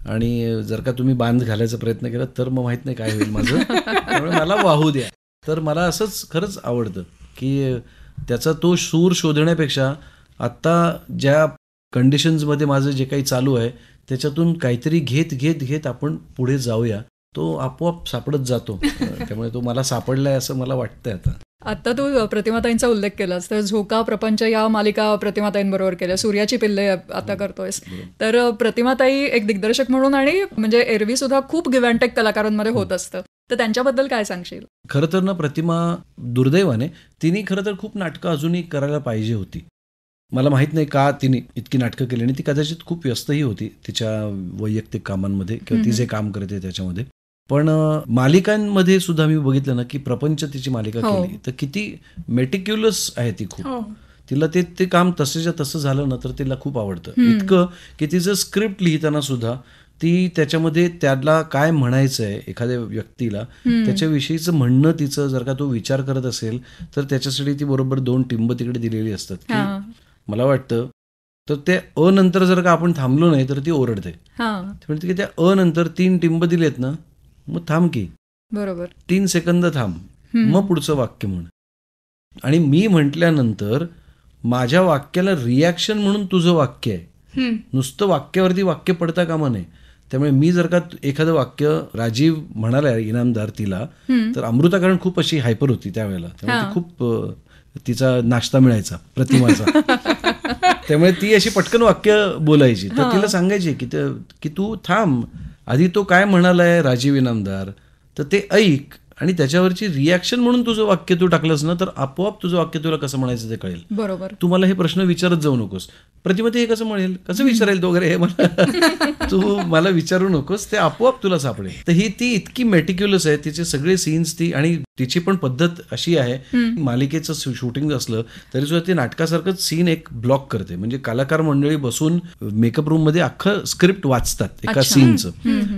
आणि जर का तुम्ही बांध घालायचा प्रयत्न केला तर मग माहीत नाही काय होईल माझं, त्यामुळे मला वाहू द्या. तर मला असंच खरंच आवडतं की त्याचा तो सूर शोधण्यापेक्षा आत्ता ज्या कंडिशन्समध्ये माझं जे काही चालू आहे त्याच्यातून काहीतरी घेत आपण पुढे जाऊया. तो आपोआप सापडत जातो. त्यामुळे तो मला सापडलाय असं मला वाटतंय. आता तू प्रतिमाताईंचा उल्लेख केलास, तर झोका प्रपंच या मालिका प्रतिमाताईंबरोबर केल्या, सूर्याची पिल्ले आता करतोयस. तर प्रतिमाताई एक दिग्दर्शक म्हणून आणि म्हणजे एरवी सुद्धा खूप गिव्ह अँड टेक कलाकारांमध्ये होत असतं, तर त्यांच्याबद्दल काय सांगशील? खरं तर ना, प्रतिमा दुर्दैवाने तिने खरं तर खूप नाटकं अजूनही करायला पाहिजे होती. मला माहीत नाही का तिने इतकी नाटकं केली, आणि ती कदाचित खूप व्यस्तही होती तिच्या वैयक्तिक कामांमध्ये किंवा ती जे काम करते त्याच्यामध्ये. पण मालिकांमध्ये सुद्धा मी बघितलं ना की प्रपंच तिची मालिका केली तर किती मेटिक्युलस आहे ती. खूप तिला ते काम तसंच्या तसं झालं ना तर तिला खूप आवडतं. इतकं की तिचं स्क्रिप्ट लिहिताना सुद्धा ती त्याच्यामध्ये त्याला काय म्हणायचं आहे एखाद्या व्यक्तीला त्याच्याविषयीचं म्हणणं तिचं जर का तो विचार करत असेल तर त्याच्यासाठी ती बरोबर 2 टिंब तिकडे दिलेली असतात की मला वाटतं तर ते अ नंतर जर का आपण थांबलो नाही तर ती ओरडते. ती म्हणते की त्या अ नंतर 3 टिंब दिलेत ना मग थांब की, बरोबर 3 सेकंद थांब, मग पुढचं वाक्य म्हण. आणि मी म्हटल्यानंतर माझ्या वाक्याला रिॲक्शन म्हणून तुझं वाक्य आहे, नुसतं वाक्यावरती वाक्य पडता कामा नये. त्यामुळे मी जर का एखादं वाक्य राजीव म्हणाला इनामदार तिला तर अमृता कारण खूप अशी हायपर होती त्यावेळेला, त्यामुळे ती खूप तिचा नाश्ता मिळायचा प्रतिमाचा. त्यामुळे ती अशी पटकन वाक्य बोलायची. तर तिला सांगायची की तू थांब, आधी तो काय म्हणालाय राजीव इनामदार तर ते ऐक आणि त्याच्यावरची रिॲक्शन म्हणून तुझं वाक्य तू टाकलंस ना तर आपोआप तुझं वाक्य तुला कसं म्हणायचं ते कळेल. बरोबर. तू मला हे प्रश्न विचारत जाऊ नकोस, प्रतिमा ते हे कसं म्हणेल, कसं विचारेल तो वगैरे, हे मला तू मला विचारू नकोस, ते आपोआप तुला सापडेल. तर ही ती इतकी मेटिक्युलस आहे, तिचे सगळे सीन्स ती, आणि तिची पण पद्धत अशी आहे, मालिकेचं शूटिंग असलं तरी सुद्धा ती नाटकासारखंच सीन एक ब्लॉक करते. म्हणजे कलाकार मंडळी बसून मेकअप रूम मध्ये अख्खं स्क्रिप्ट वाचतात एका सीनचं,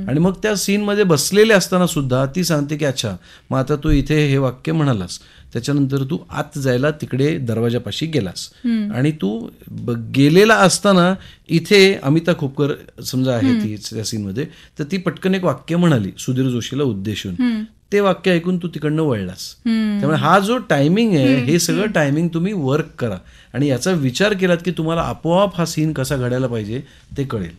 आणि मग त्या सीन मध्ये बसलेले असताना सुद्धा ती सांगते की अच्छा मग आता तू इथे हे वाक्य म्हणालास, त्याच्यानंतर तू आत जायला तिकडे दरवाजापाशी गेलास, आणि तू गेलेला असताना इथे अमिता खोपकर समजा आहे ती त्या सीनमध्ये, तर ती पटकन एक वाक्य म्हणाली सुधीर जोशीला उद्देशून, ते वाक्य ऐकून तू तिकडनं वळलास. त्यामुळे हा जो टायमिंग आहे हे सगळं टायमिंग तुम्ही वर्क करा आणि याचा विचार केलात की तुम्हाला आपोआप हा सीन कसा घडायला पाहिजे ते कळेल.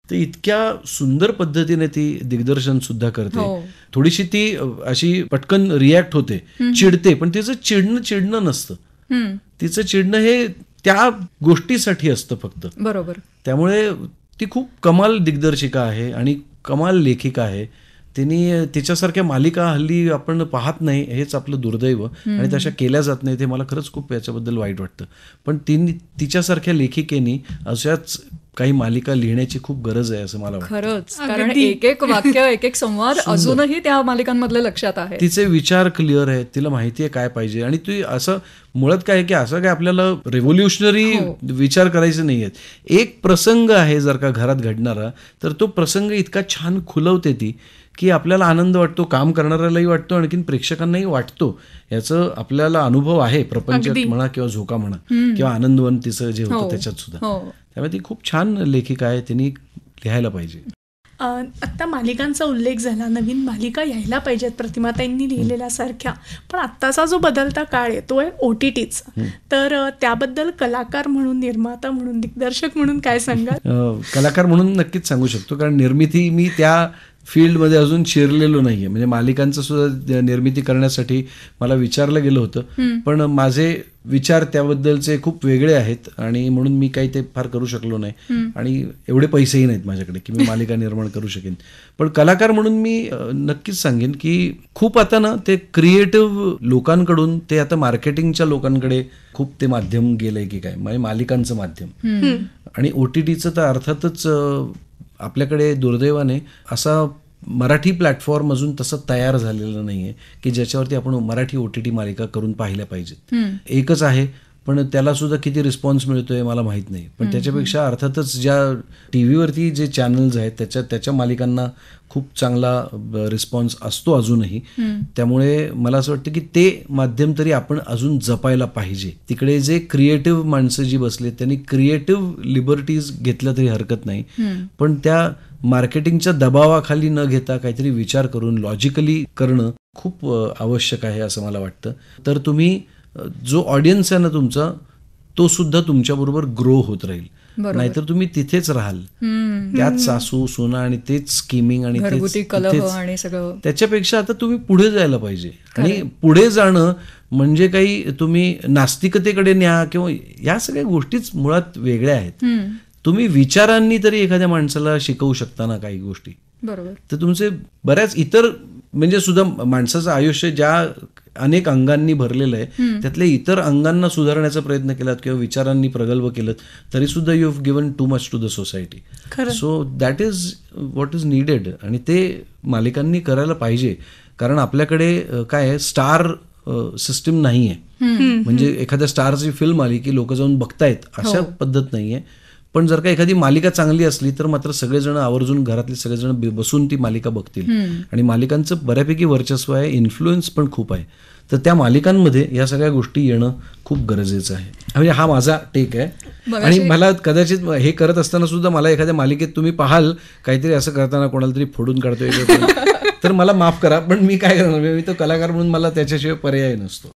तर इतक्या सुंदर पद्धतीने ती दिग्दर्शन सुद्धा करते. थोडीशी ती अशी पटकन रिॲक्ट होते, चिडते, पण तिचं चिडणं नसतं. तिचं चिडणं हे त्या गोष्टीसाठी असतं फक्त. बरोबर. त्यामुळे ती खूप कमाल दिग्दर्शिका आहे आणि कमाल लेखिका आहे. तिने तिच्यासारख्या मालिका हल्ली आपण पाहत नाही, हेच आपलं दुर्दैव, आणि तशा केल्या जात नाही, ते मला खरंच खूप याच्याबद्दल वाईट वाटतं. पण तिच्यासारख्या लेखिकेनी अशाच काही मालिका लिहिण्याची खूप गरज आहे असं मला वाटतं. खरंच, कारण एक एक वाक्य एक एक संवाद अजूनही त्या मालिकांमधले लक्षात आहे. तिचे विचार क्लिअर आहेत, तिला माहिती आहे काय पाहिजे, आणि ती असं मुळात काय की असं काय आपल्याला रेव्होल्युशनरी विचार करायचे नाही आहेत. एक प्रसंग आहे जर का घरात घडणारा, तर तो प्रसंग इतका छान खुलवते ती की आपल्याला आनंद वाटतो, काम करणाऱ्यालाही वाटतो, आणखीन प्रेक्षकांनाही वाटतो. याचं आपल्याला अनुभव आहे प्रपंचात म्हणा किंवा झोका म्हणा किंवा आनंदवन तिचं जे होतं त्याच्यात सुद्धा. त्यामुळे ती खूप छान लेखिका आहे, तिने लिहायला पाहिजे. आत्ता मालिकांचा उल्लेख झाला, नवीन मालिका यायला पाहिजेत प्रतिमाताईंनी लिहिलेल्या सारख्या, पण आत्ताचा जो बदलता काळ आहे तो आहे OTTचा. तर त्याबद्दल कलाकार म्हणून, निर्माता म्हणून, दिग्दर्शक म्हणून काय सांगाल? कलाकार म्हणून नक्कीच सांगू शकतो, कारण निर्मिती मी त्या फील्डमध्ये अजून शिरलेलो नाहीये. म्हणजे मालिकांचं सुद्धा निर्मिती करण्यासाठी मला विचारलं गेलं होतं, पण माझे विचार त्याबद्दलचे खूप वेगळे आहेत आणि म्हणून मी काही ते फार करू शकलो नाही, आणि एवढे पैसेही नाहीत माझ्याकडे की मी मालिका निर्माण करू शकेन. पण कलाकार म्हणून मी नक्कीच सांगेन की खूप आता ना ते क्रिएटिव्ह लोकांकडून ते आता मार्केटिंगच्या लोकांकडे खूप ते माध्यम गेलंय की काय, म्हणजे मालिकांचं माध्यम. आणि OTTचं तर अर्थातच आपल्याकडे दुर्दैवाने असा मराठी प्लॅटफॉर्म अजून तसं तयार झालेलं नाहीये की ज्याच्यावरती आपण मराठी OTT मालिका करून पाहिल्या पाहिजेत. एकच आहे, पण त्याला सुद्धा किती रिस्पॉन्स मिळतोय मला माहित नाही. पण त्याच्यापेक्षा अर्थातच ज्या टीव्हीवरती जे चॅनल्स आहेत त्याच्या मालिकांना खूप चांगला रिस्पॉन्स असतो अजूनही. त्यामुळे मला असं वाटतं की ते माध्यम तरी आपण अजून जपायला पाहिजे. तिकडे जे क्रिएटिव्ह माणसं जी बसले त्यांनी क्रिएटिव्ह लिबर्टीज घेतल्या तरी हरकत नाही, पण त्या मार्केटिंगच्या दबावाखाली न घेता काहीतरी विचार करून लॉजिकली करणं खूप आवश्यक आहे असं मला वाटतं. तर तुम्ही जो ऑडियन्स आहे ना तुमचा, तो सुद्धा तुमच्याबरोबर ग्रो होत राहील. नाहीतर तुम्ही तिथेच राहाल, त्याच सासू सोना आणि तेच स्कीमिंग आणि त्याच्यापेक्षा आता तुम्ही पुढे जायला पाहिजे. आणि पुढे जाणं म्हणजे काही तुम्ही नास्तिकतेकडे न्या किंवा या सगळ्या गोष्टीच मुळात वेगळ्या आहेत. तुम्ही विचारांनी तरी एखाद्या माणसाला शिकवू शकता ना काही गोष्टी. बरोबर. तर तुमचे बऱ्याच इतर म्हणजे सुद्धा माणसाचं आयुष्य ज्या अनेक अंगांनी भरलेलं आहे त्यातल्या इतर अंगांना सुधारण्याचा प्रयत्न केलात किंवा विचारांनी प्रगल्भ केलं तरी सुद्धा you have given too much to the society. So that is what is needed, आणि ते मालिकांनी करायला पाहिजे. कारण आपल्याकडे काय आहे, स्टार सिस्टीम नाही आहे. म्हणजे एखाद्या स्टारची फिल्म आली की लोक जाऊन बघतायत अशा पद्धत नाही आहे. पण जर का एखादी मालिका चांगली असली तर मात्र सगळेजण आवर्जून घरातले सगळेजण बसून ती मालिका बघतील. आणि मालिकांचं बऱ्यापैकी वर्चस्व आहे, इन्फ्लुएन्स पण खूप आहे. तर त्या मालिकांमध्ये या सगळ्या गोष्टी येणं खूप गरजेचं आहे. म्हणजे हा माझा टेक आहे. आणि मला कदाचित हे करत असताना सुद्धा मला एखाद्या मालिकेत तुम्ही पाहाल काहीतरी असं करताना कोणाला तरी फोडून काढतोय तर मला माफ करा, पण मी काय करणार, मी तो कलाकार म्हणून मला त्याच्याशिवाय पर्याय नसतो.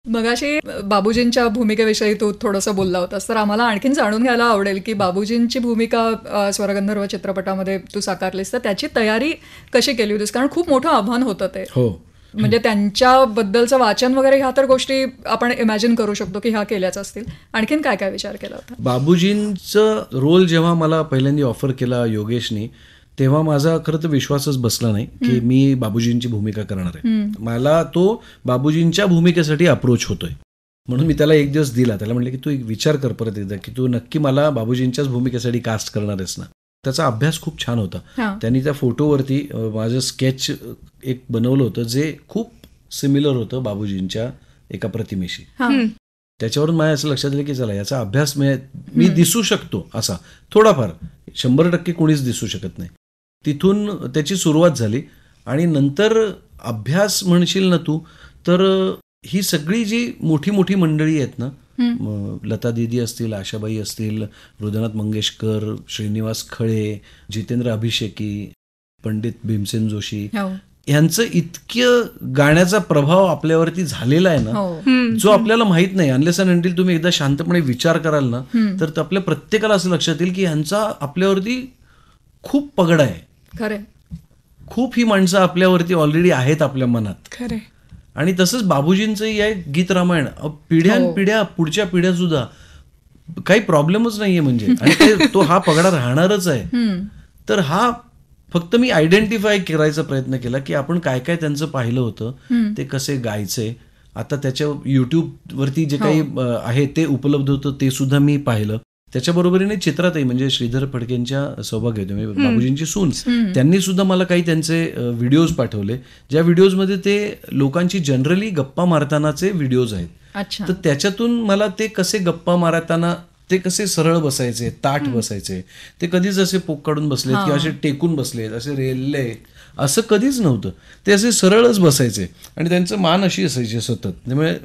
मगाशी बाबूजींच्या भूमिकेविषयी तू थोडंसं बोलला होतास, तर आम्हाला आणखीन जाणून घ्यायला आवडेल की बाबूजींची भूमिका स्वरगंधर्व चित्रपटामध्ये तू साकारलीस, तर त्याची तयारी कशी केली होतीस? कारण खूप मोठं आव्हान होतं ते. हो, म्हणजे त्यांच्याबद्दलचं वाचन वगैरे ह्या तर गोष्टी आपण इमॅजिन करू शकतो की ह्या केल्याच असतील. आणखीन काय काय विचार केला होता? बाबूजींचं रोल जेव्हा मला पहिल्यांदा ऑफर केला योगेशनी, तेव्हा माझा खरं तर विश्वासच बसला नाही की मी बाबूजींची भूमिका करणार आहे. मला तो बाबूजींच्या भूमिकेसाठी अप्रोच होतोय, म्हणून मी त्याला एक दिवस दिला. त्याला म्हटलं की तू एक विचार कर परत एकदा की तू नक्की मला बाबूजींच्याच भूमिकेसाठी कास्ट करणार आहेस ना. त्याचा अभ्यास खूप छान होता. त्यांनी त्या फोटोवरती माझं स्केच एक बनवलं होतं जे खूप सिमिलर होतं बाबूजींच्या एका प्रतिमेशी. त्याच्यावरून माझ्या असं लक्षात आलं की चला याचा अभ्यास मी दिसू शकतो असा थोडाफार, 100% कोणीच दिसू शकत नाही. तिथून त्याची सुरुवात झाली. आणि नंतर अभ्यास म्हणशील ना तू, तर ही सगळी जी मोठी मोठी मंडळी आहेत ना, लता दीदी असतील, आशाबाई असतील, हृदयनाथ मंगेशकर, श्रीनिवास खळे, जितेंद्र अभिषेकी, पंडित भीमसेन जोशी, यांचं इतकं गाण्याचा प्रभाव आपल्यावरती झालेला आहे ना, जो आपल्याला माहित नाही. अनलेस अँड अंटिल तुम्ही एकदा शांतपणे विचार कराल ना, तर आपल्या प्रत्येकाला असं लक्षात येईल की यांचा आपल्यावरती खूप पगडा आहे. खरे, खूप ही माणसं आपल्यावरती ऑलरेडी आहेत आपल्या मनात. खरे. आणि तसंच बाबूजींचंही आहे गीत रामायण, पिढ्यानपिढ्या पुढच्या पिढ्या सुद्धा काही प्रॉब्लेमच नाहीये म्हणजे. आणि तो हा पगडा राहणारच आहे. तर हा फक्त मी आयडेंटिफाय करायचा प्रयत्न केला की आपण काय काय त्यांचं पाहिलं होतं, ते कसे गायचे. आता त्याच्या युट्यूबवरती जे काही आहे ते उपलब्ध होतं ते सुद्धा मी पाहिलं. त्याच्याबरोबरीने चित्रातही म्हणजे श्रीधर फडकेंच्या सौभाग्य होते, म्हणजे बाबूजींची सून, त्यांनी सुद्धा मला काही त्यांचे व्हिडिओज पाठवले, ज्या व्हिडिओजमध्ये ते लोकांची जनरली गप्पा मारतानाचे व्हिडिओज आहेत. तर त्याच्यातून मला ते कसे गप्पा मारताना ते कसे सरळ बसायचे, ताठ बसायचे, ते कधीच असे पोक काढून बसलेत किंवा असे टेकून बसलेत, असे रेलले, असं कधीच नव्हतं. ते असे सरळच बसायचे आणि त्यांचं मान अशी असायची सतत. त्यामुळे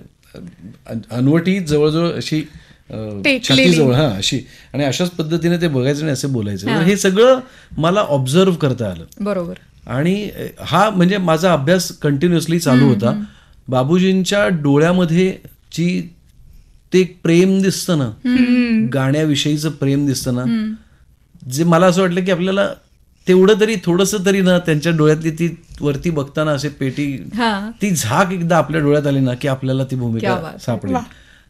अनवटी जवळजवळ अशी छातीजवळ अशी, आणि अशाच पद्धतीने ते बघायचं आणि असे बोलायचं. हे सगळं मला ऑब्झर्व्ह करता आलं. बरोबर. आणि हा म्हणजे माझा अभ्यास कंटिन्युअसली चालू होता. बाबूजींच्या डोळ्यामध्ये जी ते प्रेम दिसतं ना, गाण्याविषयीचं प्रेम दिसतं ना, जे मला असं वाटलं की आपल्याला तेवढं तरी थोडंसं तरी ना त्यांच्या डोळ्यातली ती वरती बघताना असे पेटी, ती झाक एकदा आपल्या डोळ्यात आली ना की आपल्याला ती भूमिका सापडेल.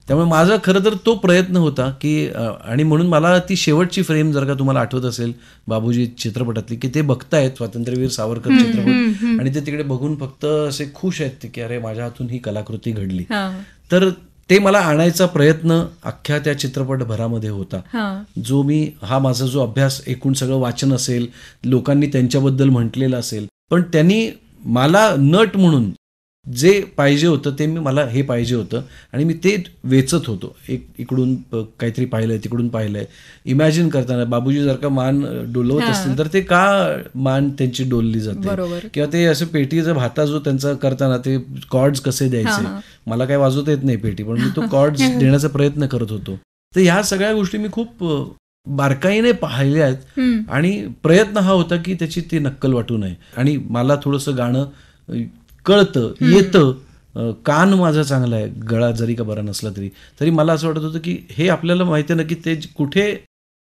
त्यामुळे माझा खरं तर तो प्रयत्न होता की, आणि म्हणून मला ती शेवटची फ्रेम जर का तुम्हाला आठवत असेल बाबूजी चित्रपटातली, की ते बघतायत स्वातंत्र्यवीर सावरकर चित्रपट, आणि ते तिकडे बघून फक्त असे खुश आहेत की अरे माझ्या हातून ही कलाकृती घडली. तर ते मला आणायचा प्रयत्न अख्ख्या त्या चित्रपटभरामध्ये होता, जो मी हा माझा जो अभ्यास, एकूण सगळं वाचन असेल, लोकांनी त्यांच्याबद्दल म्हटलेलं असेल, पण त्यांनी मला नट म्हणून जे पाहिजे होतं ते मला हे पाहिजे होतं आणि मी ते वेचत होतो. इकडून काहीतरी पाहिलंय, तिकडून पाहिलंय, इमॅजिन करताना बाबूजी जर का मान डोलवत असतील तर ते का मान त्यांची डोलली जाते, किंवा ते असं पेटीचा भाता जो त्यांचा करताना ते कॉर्ड्स कसे द्यायचे. मला काही वाजवता येत नाही पेटी, पण मी तो कॉर्ड्स देण्याचा प्रयत्न करत होतो. तर ह्या सगळ्या गोष्टी मी खूप बारकाईने पाहिल्या आहेत, आणि प्रयत्न हा होता की त्याची ती नक्कल वाटू नये. आणि मला थोडंसं गाणं कळतं, येतं, कान माझा चांगला आहे, गळा जरी का बरा नसला तरी मला असं वाटत होतं की हे आपल्याला माहिती आहे ना की ते कुठे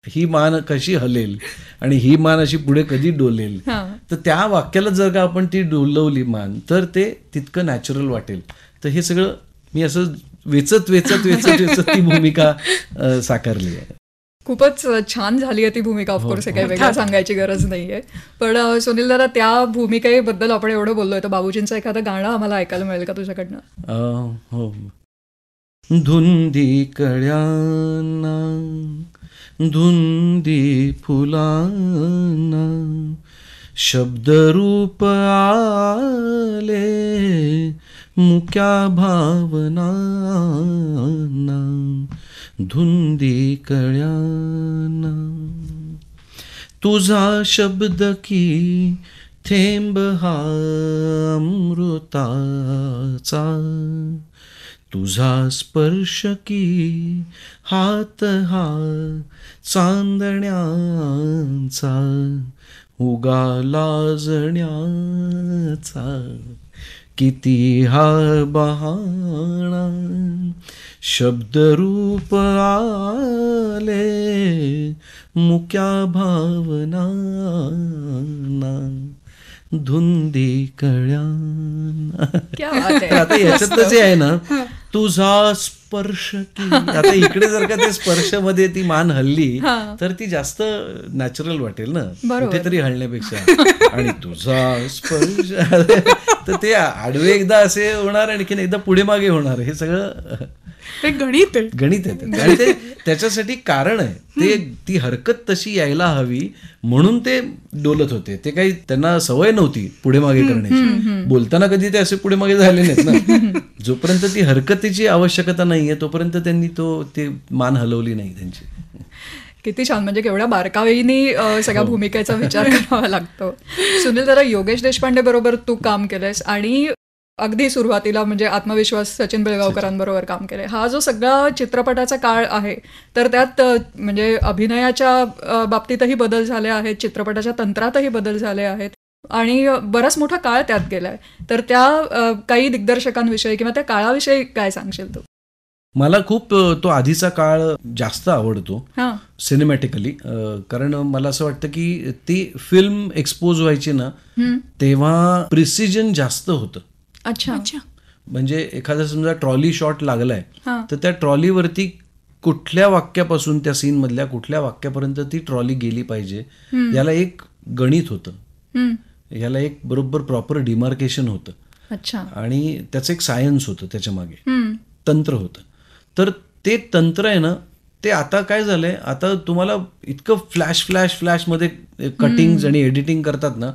ही मान कशी हलेल आणि ही मान अशी पुढे कधी डोलेल. तर त्या वाक्याला जर का आपण ती डोलवली मान, तर ते तितकं नॅचरल वाटेल. तर हे सगळं मी असं वेचत ती भूमिका साकारली आहे. खूपच छान झाली आहे ती भूमिका. ऑफकोर्स काही वेगळं सांगायची गरज नाहीये. पण सुनील दादा, त्या भूमिकेबद्दल आपण एवढं बोललोय, तर बाबूजींचं एखादं गाणं आम्हाला ऐकायला मिळेल का तुझ्याकडनं? हो. धुंदी कळ्यांना धुंदी फुलांना शब्दरूप आले मुक्या भावनांना धुंदी कळ्यांना तुझा शब्द की थेंब हा अमृताचा, तुझा स्पर्श की हात हा चांदण्याचा, उगा लाजण्याचा, किती हा बहाणा, शब्दरूप आले मुक्या भावनांना, धुंदी कळ्याना. क्या बात आहे. तर आता याच्यातलं जे आहे ना, तुझा स्पर्श की, आता इकडे जर का ते स्पर्श मध्ये ती मान हल्ली तर ती जास्त नॅचरल वाटेल ना, कुठेतरी हलण्यापेक्षा. आणि तुझा स्पर्श तर ते आडवे एकदा असे होणार, आणखीन एकदा पुढे मागे होणार. हे सगळं ते गणित आहे. गणित आहे. आणि ते त्याच्यासाठी कारण आहे. ते ती हरकत तशी यायला हवी म्हणून ते डोलत होते. ते काही त्यांना सवय नव्हती पुढे मागे करण्याची. बोलताना कधी ते असे पुढे मागे झाले नाहीत ना. जोपर्यंत ती हरकतीची आवश्यकता नाहीये तोपर्यंत त्यांनी ते मान हलवली नाही त्यांची. किती छान. म्हणजे केवढ्या बारकाईने सगळ्या भूमिकेचा विचार करावा लागतो. सुनील, जरा योगेश देशपांडे बरोबर तू काम केलंयस आणि अगदी सुरुवातीला म्हणजे आत्मविश्वास सचिन पिळगावकरांबरोबर काम केलंय. हा जो सगळा चित्रपटाचा काळ आहे तर त्यात म्हणजे अभिनयाच्या बाबतीतही बदल झाले आहेत, चित्रपटाच्या तंत्रातही बदल झाले आहेत आणि बराच मोठा काळ त्यात गेलाय. तर त्या काही दिग्दर्शकांविषयी किंवा त्या काळाविषयी काय सांगशील तू? मला खूप तो आधीचा काळ जास्त आवडतो सिनेमॅटिकली. कारण मला असं वाटतं की ती फिल्म एक्सपोज व्हायची ना तेव्हा प्रिसिजन जास्त होतं. अच्छा. म्हणजे एखादा समजा ट्रॉली शॉट लागलाय तर त्या ट्रॉलीवरती कुठल्या वाक्यापासून त्या सीन मधल्या कुठल्या वाक्यापर्यंत ती ट्रॉली गेली पाहिजे याला एक गणित होतं, याला एक बरोबर प्रॉपर डिमार्केशन होतं. अच्छा. आणि त्याचं एक सायन्स होतं, त्याच्या मागे तंत्र होतं. तर ते तंत्र आहे ना, ते आता काय झालंय, आता तुम्हाला इतकं फ्लॅश मध्ये कटिंग आणि एडिटिंग करतात ना,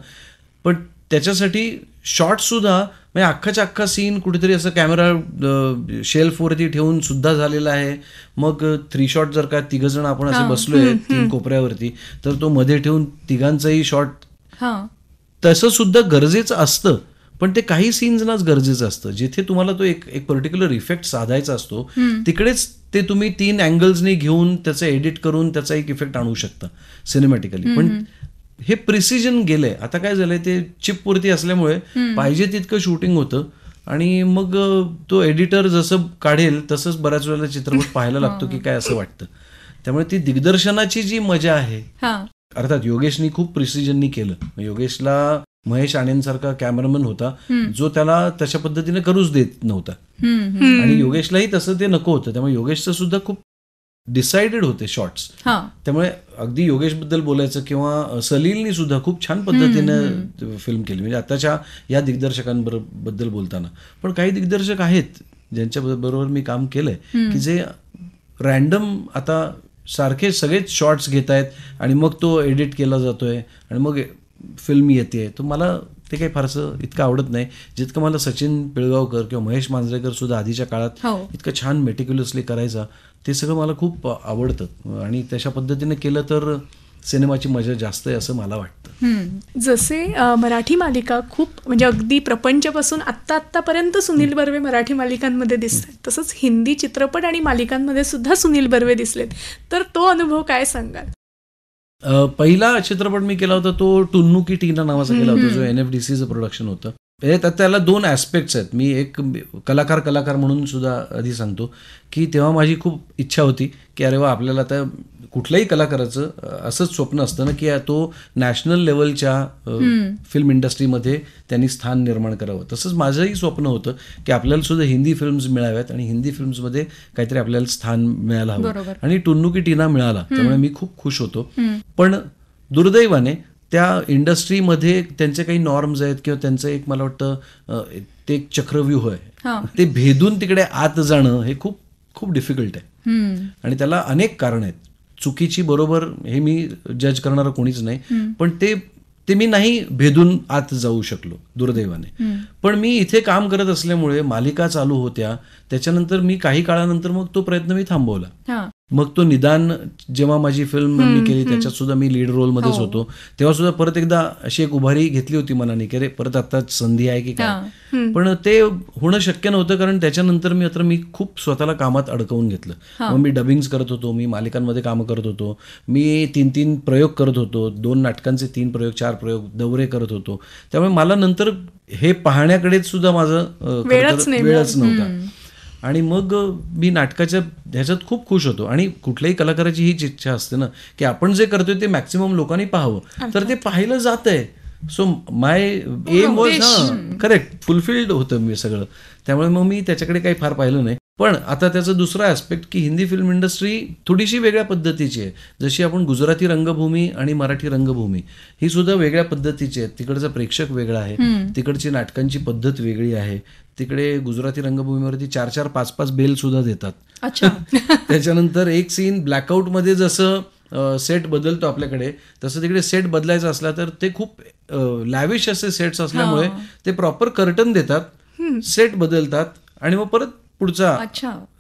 पण त्याच्यासाठी शॉट सुद्धा म्हणजे अख्खाच्या अख्खा सीन कुठेतरी असं कॅमेरा शेल्फवरती ठेवून सुद्धा झालेला आहे. मग 3 शॉट जर का 3 जण आपण असे बसलोय 3 कोपऱ्यावरती तर तो मध्ये ठेवून तिघांचाही शॉट तसं सुद्धा गरजेचं असतं. पण ते काही सीन्सनाच गरजेचं असतं. जिथे तुम्हाला तो एक पर्टिक्युलर इफेक्ट साधायचा असतो तिकडेच ते तुम्ही 3 अँगल्सनी घेऊन त्याचं एडिट करून त्याचा एक इफेक्ट आणू शकता सिनेमॅटिकली. पण हे प्रिसिजन गेलंय. आता काय झालंय, ते चिपवरती असल्यामुळे पाहिजे तितकं शूटिंग होतं आणि मग तो एडिटर जसं काढेल तसंच बऱ्याच वेळेला चित्रपट पाहायला लागतो की काय असं वाटतं. त्यामुळे ती दिग्दर्शनाची जी मजा आहे, अर्थात योगेशनी खूप प्रिसिजननी केलं. योगेशला महेश आनंदसारखा कॅमेरामन होता जो त्याला तशा पद्धतीने करूच देत नव्हता आणि योगेशलाही तसं ते नको होतं. त्यामुळे योगेशचं सुद्धा खूप डिसाइडेड होते शॉट्स. त्यामुळे अगदी योगेश बद्दल बोलायचं किंवा सलीलनी सुद्धा खूप छान पद्धतीने फिल्म केली. म्हणजे आताच्या या दिग्दर्शकांबद्दल बोलताना पण काही दिग्दर्शक आहेत ज्यांच्या बरोबर मी काम केलंय की जे रॅन्डम आता सारखे सगळेच शॉट्स घेत आहेत आणि मग तो एडिट केला जातोय आणि मग फिल्म येते. तर मला ते काही फारसं इतकं आवडत नाही जितकं मला सचिन पिळगावकर किंवा महेश मांजरेकर सुद्धा आधीच्या काळात इतकं छान मेटिक्युलसली करायचा. ते सगळं मला खूप आवडतं आणि तशा पद्धतीने केलं तर सिनेमाची मजा जास्त आहे असं मला वाटतं. जसे मराठी मालिका खूप म्हणजे अगदी प्रपंचपासून आत्तापर्यंत सुनील बर्वे मराठी मालिकांमध्ये दिसतात, तसंच हिंदी चित्रपट आणि मालिकांमध्ये सुद्धा सुनील बर्वे दिसलेत. तर तो अनुभव काय सांगाल? पहिला चित्रपट मी केला होता तो टुन्नू की टीना नावाचा केला होता, जो NFDCचं प्रोडक्शन होतं. त्याला 2 ॲस्पेक्ट्स आहेत. मी एक कलाकार म्हणून सुद्धा आधी सांगतो की तेव्हा माझी खूप इच्छा होती की अरे वा, आपल्याला आता कुठल्याही कलाकाराचं असंच स्वप्न असतं ना की तो नॅशनल लेवलच्या फिल्म इंडस्ट्रीमध्ये त्यांनी स्थान निर्माण करावं. तसंच माझंही स्वप्न होतं की आपल्याला सुद्धा हिंदी फिल्म्स मिळाव्यात आणि हिंदी फिल्म्समध्ये काहीतरी आपल्याला स्थान मिळायला हवं आणि टुन्नू की टीना मिळाला. त्यामुळे मी खूप खुश होतो. पण दुर्दैवाने त्या इंडस्ट्रीमध्ये त्यांचे काही नॉर्म्स आहेत किंवा त्यांचं एक मला वाटतं ते एक चक्रव्यूह आहे, ते भेदून तिकडे आत जाणं हे खूप खूप डिफिकल्ट आहे आणि त्याला अनेक कारण आहेत. चुकीची बरोबर हे मी जज करणारा कोणीच नाही, पण ते मी नाही भेदून आत जाऊ शकलो दुर्दैवाने. पण मी इथे काम करत असल्यामुळे मालिका चालू होत्या, त्याच्यानंतर मी काही काळानंतर मग तो प्रयत्न मी थांबवला मग तो निदान जेव्हा माझी फिल्म मी केली त्याच्यात सुद्धा मी लीड रोलमध्येच होतो, तेव्हा सुद्धा परत एकदा अशी एक उभारी घेतली होती मनाने की अरे परत आता संधी आहे की काय. पण ते होणं शक्य नव्हतं, कारण त्याच्यानंतर मी खूप स्वतःला कामात अडकवून घेतलं. मग मी डबिंग्स करत होतो, मी मालिकांमध्ये कामं करत होतो, मी 3 प्रयोग करत होतो, 2 नाटकांचे 3 प्रयोग 4 प्रयोग दौरे करत होतो. त्यामुळे मला नंतर हे पाहण्याकडेच सुद्धा माझं वेळच नव्हता. आणि मग मी नाटकाच्या ह्याच्यात खूप खुश होतो. आणि कुठल्याही कलाकाराची हीच इच्छा असते ना की आपण जे करतोय ते मॅक्सिमम लोकांनी पाहावं, तर ते पाहिलं जात आहे. So my aim was correct, fulfilled होतं मी सगळं. त्यामुळे मग मी त्याच्याकडे काही फार पाहिलं नाही. पण आता त्याचं दुसरं ॲस्पेक्ट की हिंदी फिल्म इंडस्ट्री थोडीशी वेगळ्या पद्धतीची आहे. जशी आपण गुजराती रंगभूमी आणि मराठी रंगभूमी ही सुद्धा वेगळ्या पद्धतीची आहे. तिकडचा प्रेक्षक वेगळा आहे, तिकडची नाटकांची पद्धत वेगळी आहे. तिकडे गुजराती रंगभूमीवरती 4-4, 5-5 बेल सुद्धा देतात. अच्छा. त्याच्यानंतर एक सीन ब्लॅकआउटमध्ये जसं सेट बदलतो आपल्याकडे, तसं तिकडे सेट बदलायचा असला तर ते खूप लॅविश असे सेट्स असल्यामुळे ते प्रॉपर कर्टन देतात, सेट बदलतात आणि मग परत पुढचा